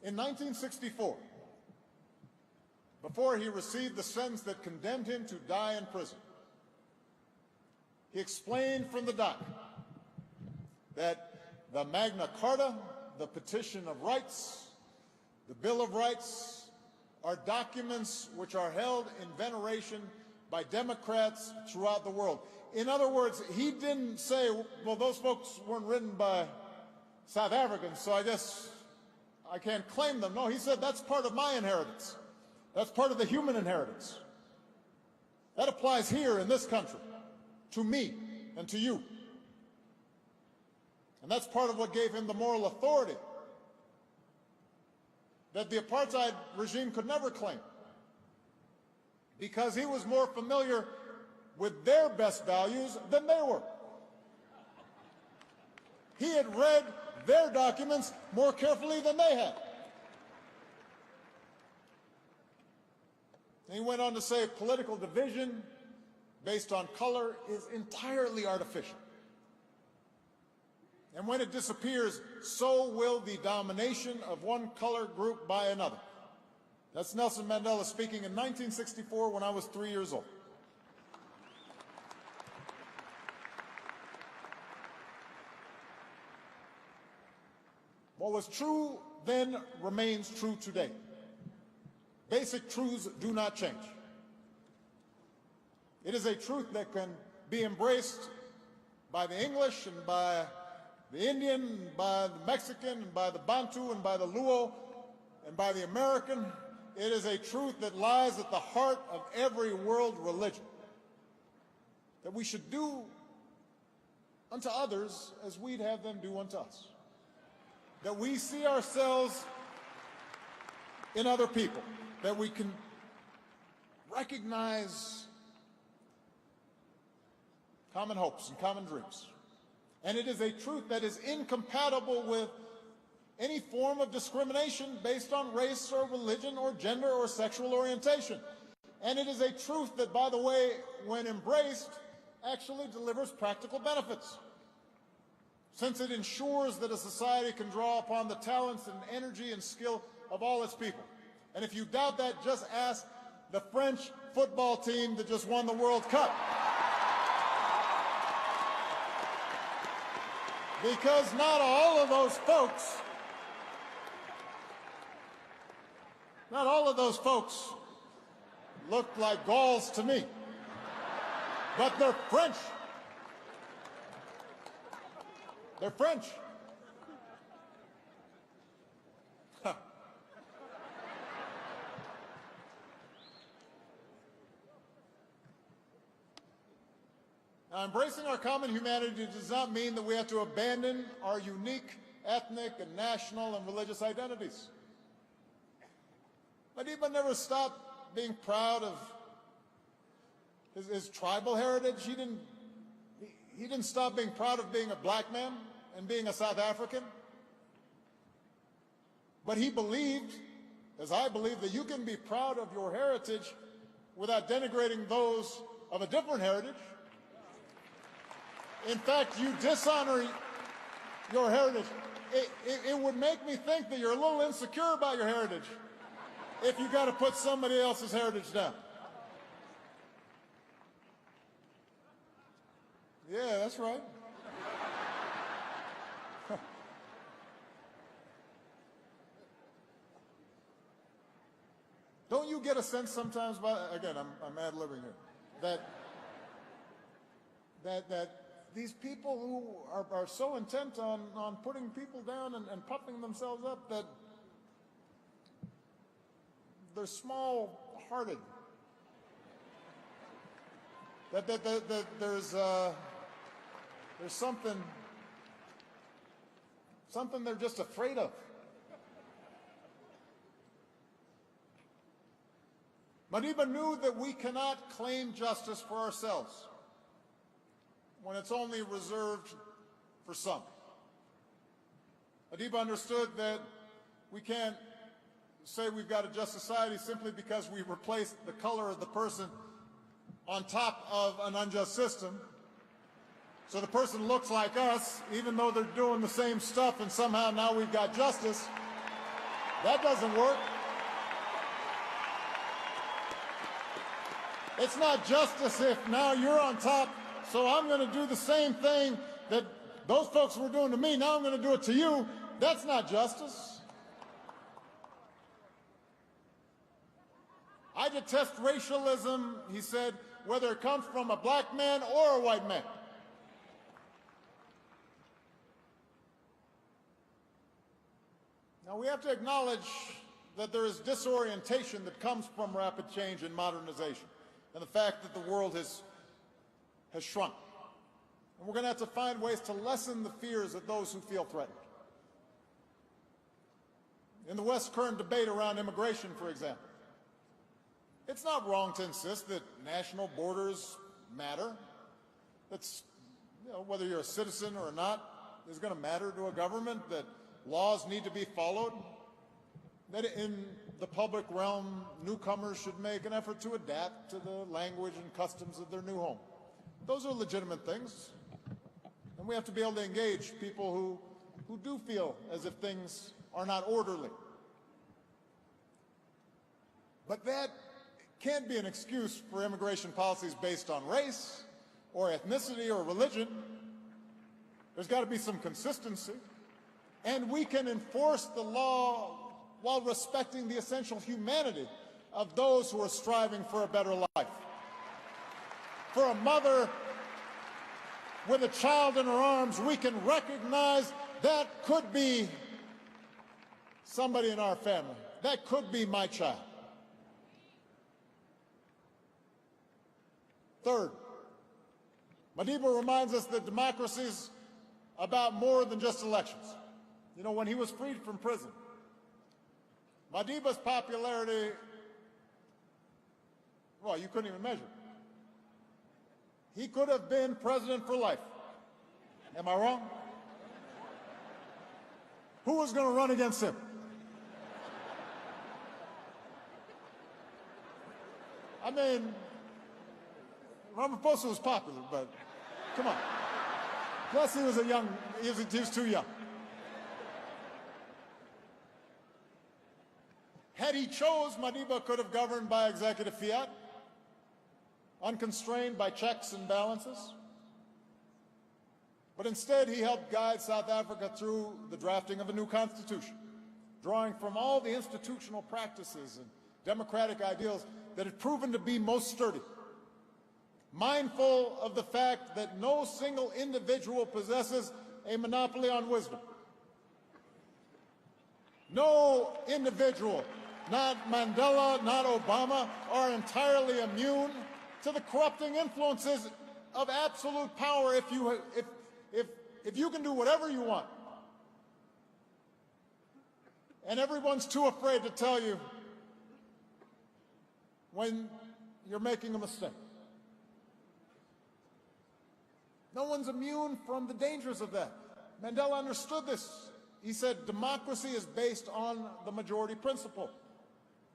In 1964, before he received the sentence that condemned him to die in prison, he explained from the dock that the Magna Carta, the Petition of Rights, the Bill of Rights are documents which are held in veneration by Democrats throughout the world. In other words, he didn't say, well, those folks weren't written by South Africans, so I guess I can't claim them. No, he said that's part of my inheritance. That's part of the human inheritance. That applies here in this country, to me and to you. And that's part of what gave him the moral authority that the apartheid regime could never claim, because he was more familiar with their best values than they were. He had read their documents more carefully than they had. And he went on to say political division based on color is entirely artificial. And when it disappears, so will the domination of one color group by another. That's Nelson Mandela speaking in 1964 when I was 3 years old. What was true then remains true today. Basic truths do not change. It is a truth that can be embraced by the English and by the Indian, and by the Mexican, and by the Bantu, and by the Luo, and by the American. It is a truth that lies at the heart of every world religion, that we should do unto others as we'd have them do unto us. That we see ourselves in other people, that we can recognize common hopes and common dreams. And it is a truth that is incompatible with any form of discrimination based on race or religion or gender or sexual orientation. And it is a truth that, by the way, when embraced, actually delivers practical benefits, since it ensures that a society can draw upon the talents and energy and skill of all its people. And if you doubt that, just ask the French football team that just won the World Cup. Because not all of those folks look like Gauls to me. But they're French. They're French. Now, embracing our common humanity does not mean that we have to abandon our unique ethnic and national and religious identities. Madiba never stopped being proud of his tribal heritage. He didn't stop being proud of being a black man and being a South African. But he believed, as I believe, that you can be proud of your heritage without denigrating those of a different heritage. In fact, you dishonor your heritage. It would make me think that you're a little insecure about your heritage if you got to put somebody else's heritage down. Yeah, that's right. Don't you get a sense sometimes, again, I'm ad-libbing here, that these people who are so intent on putting people down and puffing themselves up that they're small-hearted. That there's something they're just afraid of. Madiba knew that we cannot claim justice for ourselves when it's only reserved for some. Madiba understood that we can't say we've got a just society simply because we replaced the color of the person on top of an unjust system. So the person looks like us, even though they're doing the same stuff, and somehow now we've got justice. That doesn't work. It's not justice if now you're on top, so I'm going to do the same thing that those folks were doing to me. Now I'm going to do it to you. That's not justice. I detest racialism, he said, whether it comes from a black man or a white man. Now, we have to acknowledge that there is disorientation that comes from rapid change and modernization, and the fact that the world has shrunk. And we're going to have to find ways to lessen the fears of those who feel threatened. In the West's current debate around immigration, for example, it's not wrong to insist that national borders matter. That's, whether you're a citizen or not, is going to matter to a government, that laws need to be followed, that in the public realm, newcomers should make an effort to adapt to the language and customs of their new home. Those are legitimate things, and we have to be able to engage people who do feel as if things are not orderly. But that can't be an excuse for immigration policies based on race or ethnicity or religion. There's got to be some consistency. And we can enforce the law while respecting the essential humanity of those who are striving for a better life. For a mother with a child in her arms, we can recognize that could be somebody in our family. That could be my child. Third, Madiba reminds us that democracy is about more than just elections. When he was freed from prison, Madiba's popularity, well, you couldn't even measure. He could have been president for life. Am I wrong? Who was going to run against him? I mean, Ramaphosa was popular, but come on. Plus, he was he was too young. Had he chose, Madiba could have governed by executive fiat, unconstrained by checks and balances. But instead, he helped guide South Africa through the drafting of a new constitution, drawing from all the institutional practices and democratic ideals that had proven to be most sturdy, mindful of the fact that no single individual possesses a monopoly on wisdom. No individual, not Mandela, not Obama, are entirely immune to the corrupting influences of absolute power if you can do whatever you want. And everyone's too afraid to tell you when you're making a mistake. No one's immune from the dangers of that. Mandela understood this. He said democracy is based on the majority principle.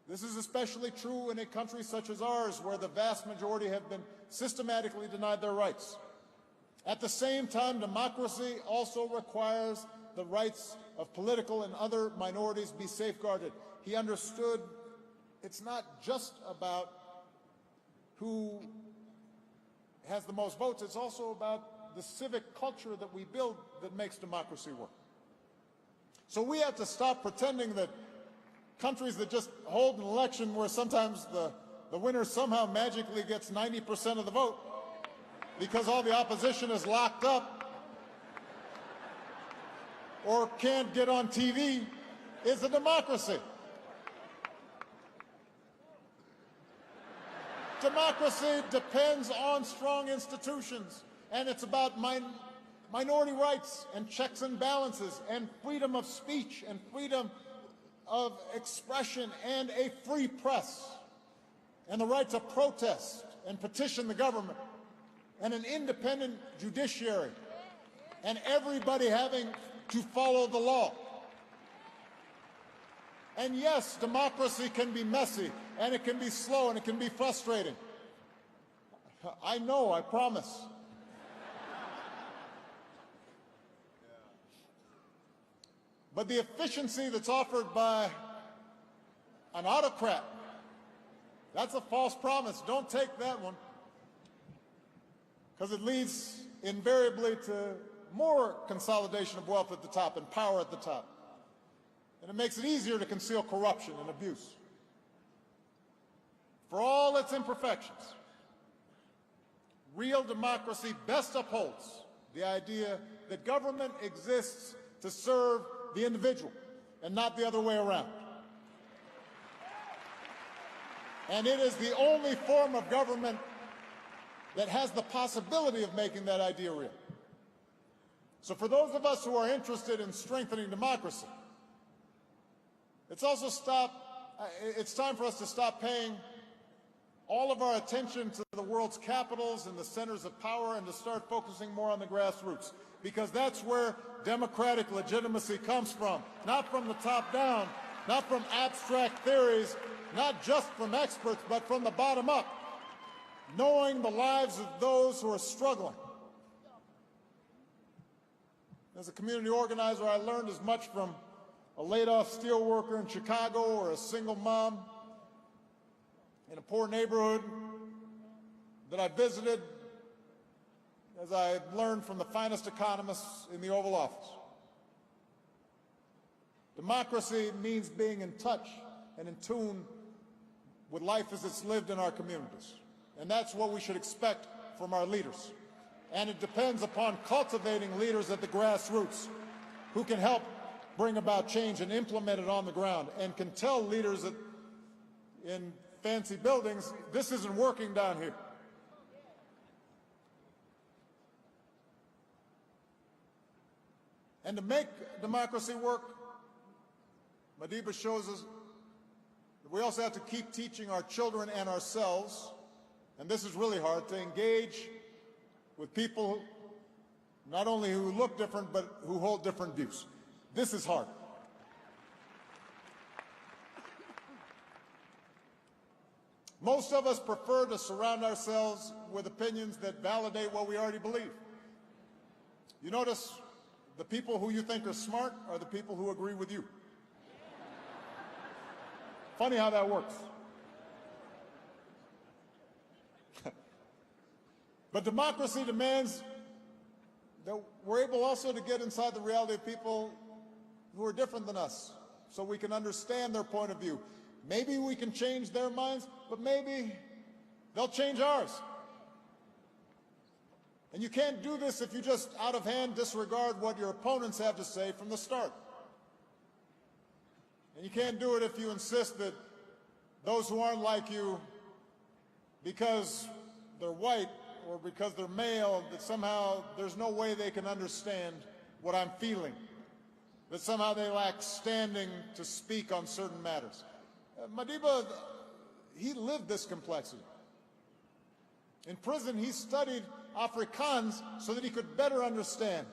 This is especially true in a country such as ours, where the vast majority have been systematically denied their rights. At the same time, democracy also requires the rights of political and other minorities be safeguarded. He understood it's not just about who has the most votes, it's also about the civic culture that we build that makes democracy work. So we have to stop pretending that countries that just hold an election where sometimes the winner somehow magically gets 90% of the vote, because all the opposition is locked up or can't get on TV is a democracy. Democracy depends on strong institutions, and it's about minority rights and checks and balances and freedom of speech and freedom of expression and a free press and the right to protest and petition the government and an independent judiciary and everybody having to follow the law. And yes, democracy can be messy, and it can be slow, and it can be frustrating. I know, I promise. But the efficiency that's offered by an autocrat, that's a false promise. Don't take that one, because it leads invariably to more consolidation of wealth at the top and power at the top. And it makes it easier to conceal corruption and abuse. For all its imperfections, real democracy best upholds the idea that government exists to serve the individual and not the other way around. And it is the only form of government that has the possibility of making that idea real. So for those of us who are interested in strengthening democracy, it's time for us to stop paying all of our attention to the world's capitals and the centers of power and to start focusing more on the grassroots, because that's where democratic legitimacy comes from, not from the top down, not from abstract theories, not just from experts, but from the bottom up, knowing the lives of those who are struggling. As a community organizer, I learned as much from a laid-off steel worker in Chicago or a single mom in a poor neighborhood that I visited as I learned from the finest economists in the Oval Office. Democracy means being in touch and in tune with life as it's lived in our communities. And that's what we should expect from our leaders. And it depends upon cultivating leaders at the grassroots who can help bring about change and implement it on the ground, and can tell leaders in fancy buildings, this isn't working down here. And to make democracy work, Madiba shows us that we also have to keep teaching our children and ourselves, and this is really hard, to engage with people not only who look different, but who hold different views. This is hard. Most of us prefer to surround ourselves with opinions that validate what we already believe. You notice the people who you think are smart are the people who agree with you. Funny how that works. But democracy demands that we're able also to get inside the reality of people who are different than us, so we can understand their point of view. Maybe we can change their minds, but maybe they'll change ours. And you can't do this if you just out of hand disregard what your opponents have to say from the start. And you can't do it if you insist that those who aren't like you, because they're white or because they're male, that somehow there's no way they can understand what I'm feeling, that somehow they lack standing to speak on certain matters. Madiba, he lived this complexity. In prison, he studied Afrikaans so that he could better understand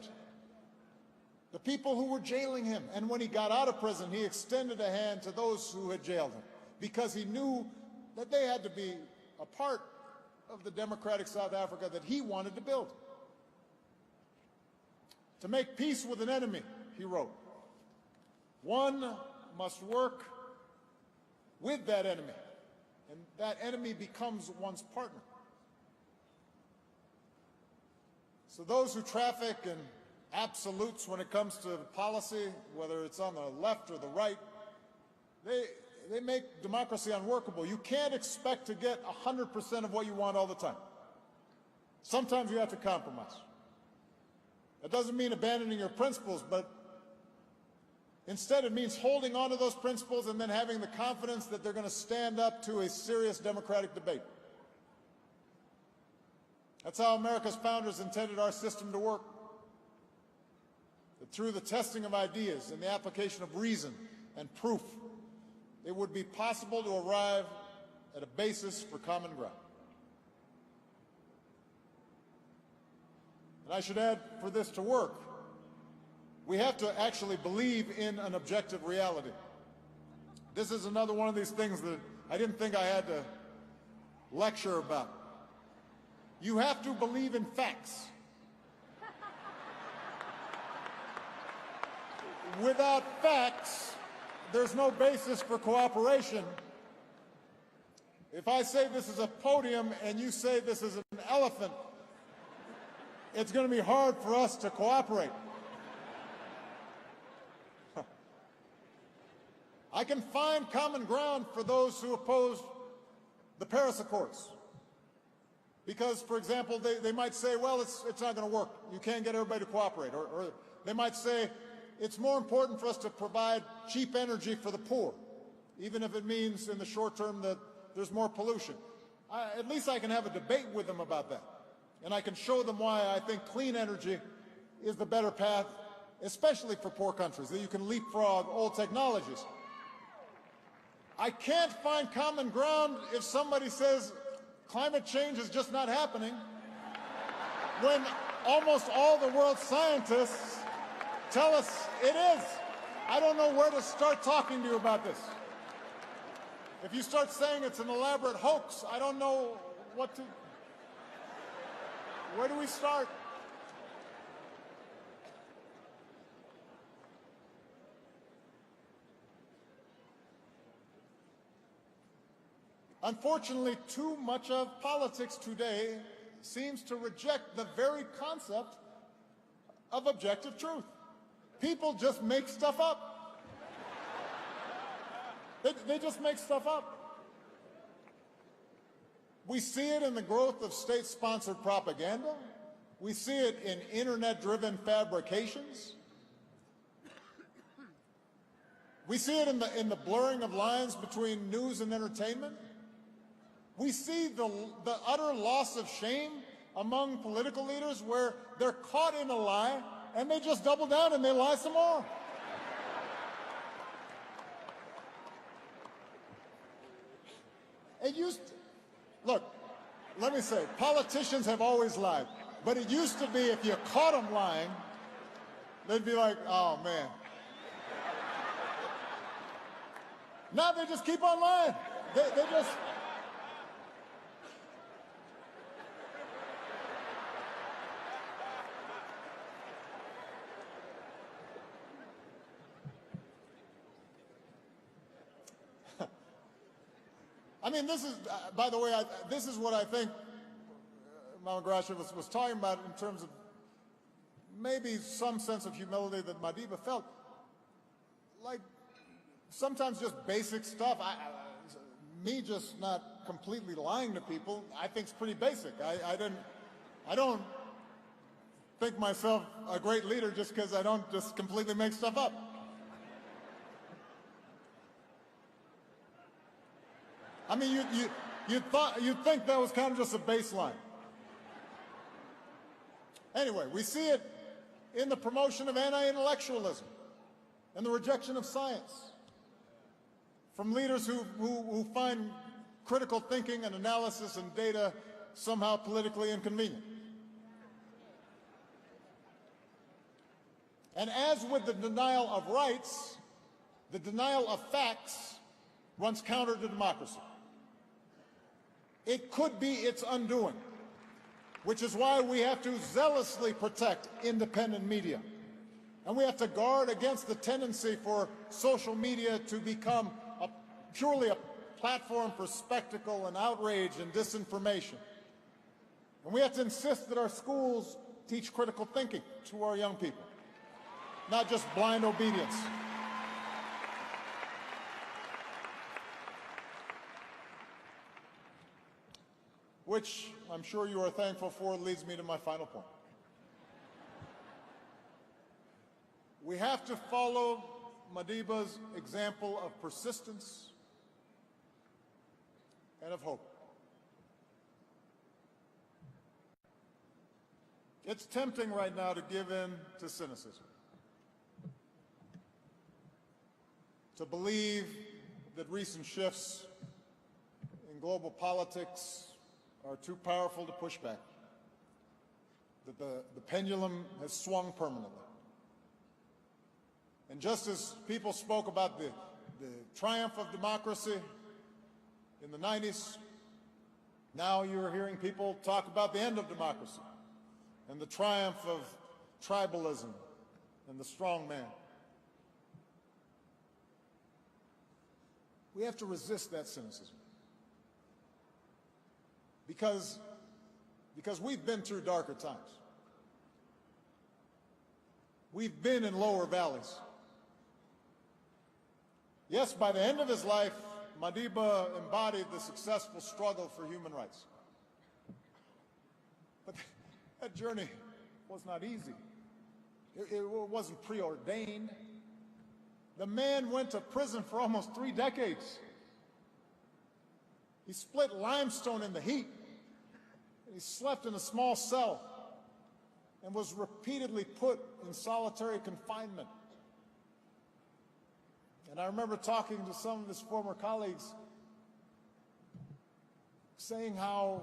the people who were jailing him. And when he got out of prison, he extended a hand to those who had jailed him, because he knew that they had to be a part of the democratic South Africa that he wanted to build. To make peace with an enemy, he wrote, one must work with that enemy, and that enemy becomes one's partner. So those who traffic in absolutes when it comes to policy, whether it's on the left or the right, they make democracy unworkable. You can't expect to get 100% of what you want all the time. Sometimes you have to compromise. That doesn't mean abandoning your principles, but instead it means holding on to those principles and then having the confidence that they're going to stand up to a serious democratic debate. That's how America's founders intended our system to work. That through the testing of ideas and the application of reason and proof, it would be possible to arrive at a basis for common ground. And I should add, for this to work, we have to actually believe in an objective reality. This is another one of these things that I didn't think I had to lecture about. You have to believe in facts. Without facts, there's no basis for cooperation. If I say this is a podium and you say this is an elephant, it's going to be hard for us to cooperate. I can find common ground for those who oppose the Paris Accords. Because, for example, they might say, well, it's not going to work. You can't get everybody to cooperate. Or they might say, it's more important for us to provide cheap energy for the poor, even if it means in the short term that there's more pollution. At least I can have a debate with them about that. And I can show them why I think clean energy is the better path, especially for poor countries, that you can leapfrog old technologies. I can't find common ground if somebody says climate change is just not happening, when almost all the world's scientists tell us it is. I don't know where to start talking to you about this. If you start saying it's an elaborate hoax, I don't know what to... Where do we start? Unfortunately, too much of politics today seems to reject the very concept of objective truth. People just make stuff up. They just make stuff up. We see it in the growth of state-sponsored propaganda. We see it in internet-driven fabrications. We see it in the blurring of lines between news and entertainment. We see the utter loss of shame among political leaders where they're caught in a lie and they just double down and they lie some more. It used to, look, let me say, politicians have always lied, but it used to be if you caught them lying, they'd be like, oh man. Now they just keep on lying. They just... I mean, this is, by the way, this is what I think Mama Gracia was talking about in terms of maybe some sense of humility that Madiba felt. Like, sometimes just basic stuff. Me just not completely lying to people, I think is pretty basic. I don't think myself a great leader just because I don't just completely make stuff up. I mean, you'd think that was kind of just a baseline. Anyway, we see it in the promotion of anti-intellectualism and the rejection of science from leaders who find critical thinking and analysis and data somehow politically inconvenient. And as with the denial of rights, the denial of facts runs counter to democracy. It could be its undoing, which is why we have to zealously protect independent media. And we have to guard against the tendency for social media to become purely a platform for spectacle and outrage and disinformation. And we have to insist that our schools teach critical thinking to our young people, not just blind obedience. which I'm sure you are thankful for, leads me to my final point. We have to follow Madiba's example of persistence and of hope. It's tempting right now to give in to cynicism, to believe that recent shifts in global politics are too powerful to push back, that the pendulum has swung permanently. And just as people spoke about the triumph of democracy in the 90s, now you're hearing people talk about the end of democracy and the triumph of tribalism and the strong man. We have to resist that cynicism. Because we've been through darker times. We've been in lower valleys. Yes, by the end of his life, Madiba embodied the successful struggle for human rights. But that journey was not easy. It wasn't preordained. The man went to prison for almost 3 decades. He split limestone in the heat. He slept in a small cell and was repeatedly put in solitary confinement. And I remember talking to some of his former colleagues saying how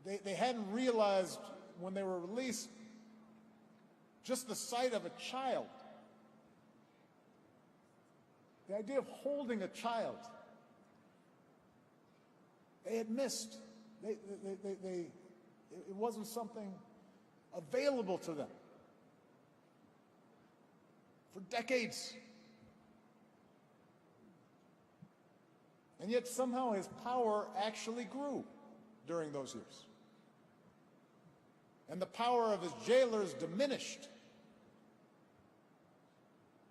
they hadn't realized when they were released just the sight of a child, the idea of holding a child, they had missed. It wasn't something available to them for decades. And yet somehow his power actually grew during those years. And the power of his jailers diminished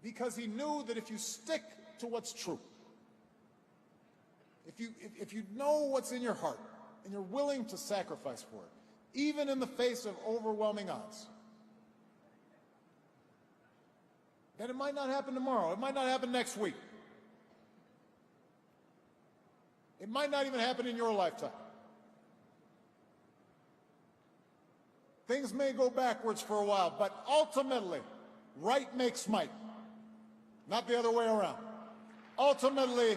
because he knew that if you stick to what's true, if you know what's in your heart and you're willing to sacrifice for it, even in the face of overwhelming odds, then it might not happen tomorrow. It might not happen next week. It might not even happen in your lifetime. Things may go backwards for a while, but ultimately, right makes might. Not the other way around. Ultimately,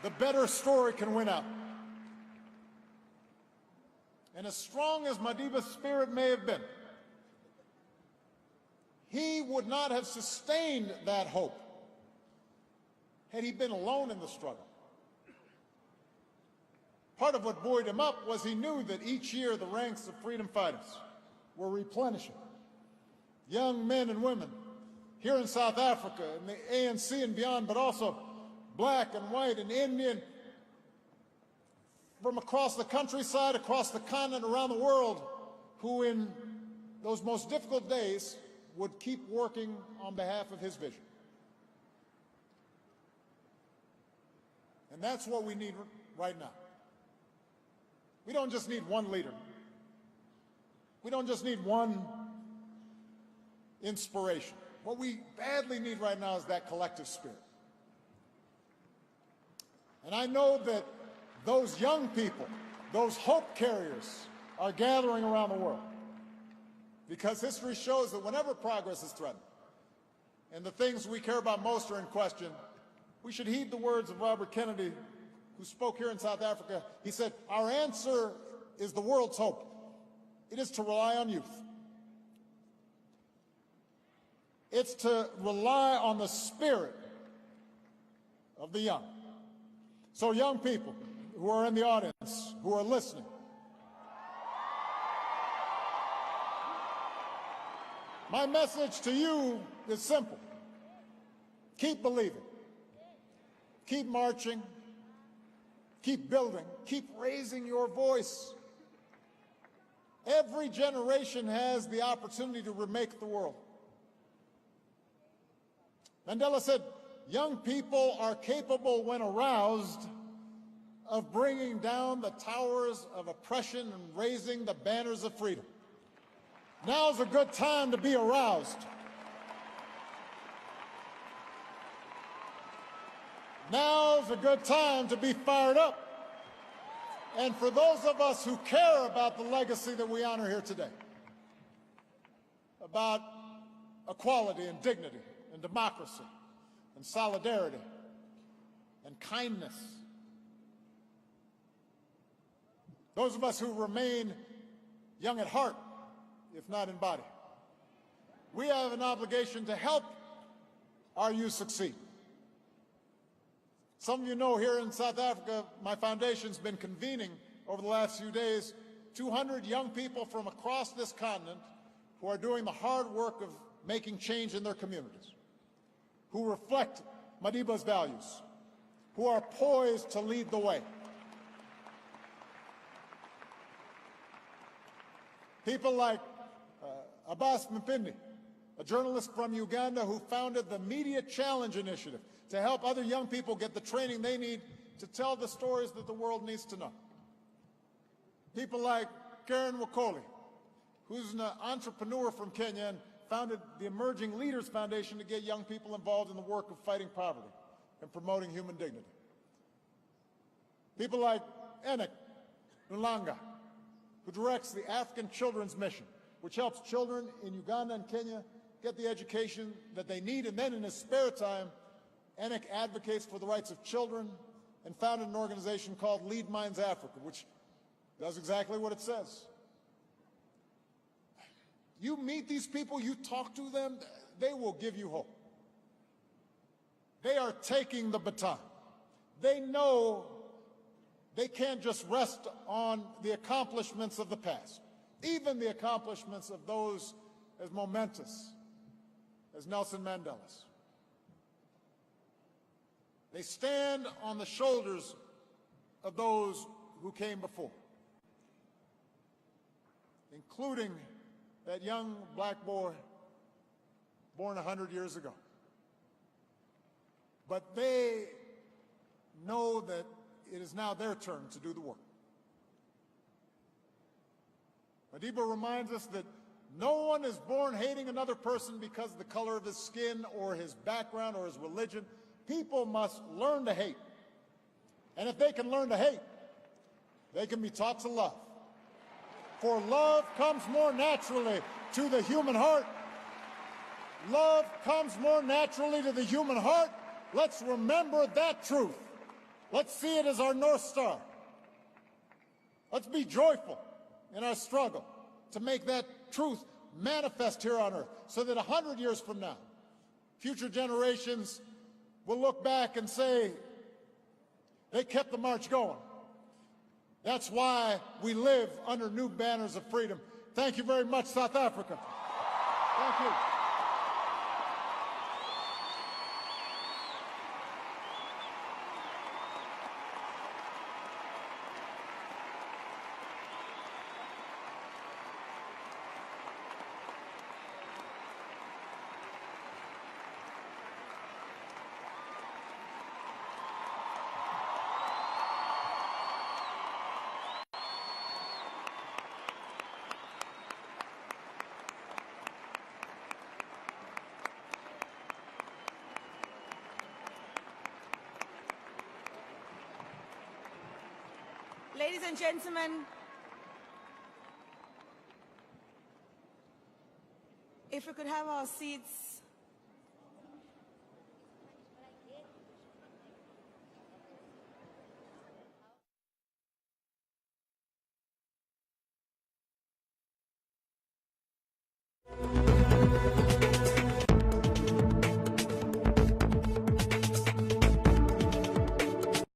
the better story can win out. And as strong as Madiba's spirit may have been, he would not have sustained that hope had he been alone in the struggle. Part of what buoyed him up was he knew that each year the ranks of freedom fighters were replenishing. Young men and women here in South Africa, in the ANC and beyond, but also black and white and Indian, from across the countryside, across the continent, around the world, who in those most difficult days would keep working on behalf of his vision. And that's what we need right now. We don't just need one leader. We don't just need one inspiration. What we badly need right now is that collective spirit. And I know that those young people, those hope carriers, are gathering around the world. Because history shows that whenever progress is threatened and the things we care about most are in question, we should heed the words of Robert Kennedy, who spoke here in South Africa. He said, "Our answer is the world's hope. It is to rely on youth. It's to rely on the spirit of the young." So young people who are in the audience, who are listening, my message to you is simple. Keep believing. Keep marching. Keep building. Keep raising your voice. Every generation has the opportunity to remake the world. Mandela said, young people are capable, when aroused, of bringing down the towers of oppression and raising the banners of freedom. Now's a good time to be aroused. Now's a good time to be fired up. And for those of us who care about the legacy that we honor here today, about equality and dignity and democracy and solidarity and kindness, those of us who remain young at heart, if not in body, we have an obligation to help our youth succeed. Some of you know here in South Africa, my foundation's been convening over the last few days 200 young people from across this continent who are doing the hard work of making change in their communities, who reflect Madiba's values, who are poised to lead the way. People like Abbas Mpindi, a journalist from Uganda who founded the Media Challenge Initiative to help other young people get the training they need to tell the stories that the world needs to know. People like Karen Wakoli, who's an entrepreneur from Kenya and founded the Emerging Leaders Foundation to get young people involved in the work of fighting poverty and promoting human dignity. People like Enoch Nulanga, who directs the African Children's Mission, which helps children in Uganda and Kenya get the education that they need, and then in his spare time, Enoch advocates for the rights of children and founded an organization called Lead Minds Africa, which does exactly what it says. You meet these people, you talk to them, they will give you hope. They are taking the baton. They know they can't just rest on the accomplishments of the past, even the accomplishments of those as momentous as Nelson Mandela's. They stand on the shoulders of those who came before, including that young black boy born 100 years ago. But they know that it is now their turn to do the work. Madiba reminds us that no one is born hating another person because of the color of his skin or his background or his religion. People must learn to hate. And if they can learn to hate, they can be taught to love. For love comes more naturally to the human heart. Love comes more naturally to the human heart. Let's remember that truth. Let's see it as our North Star. Let's be joyful in our struggle to make that truth manifest here on earth, so that 100 years from now, future generations will look back and say, they kept the march going. That's why we live under new banners of freedom. Thank you very much, South Africa. Thank you. Ladies and gentlemen, if we could have our seats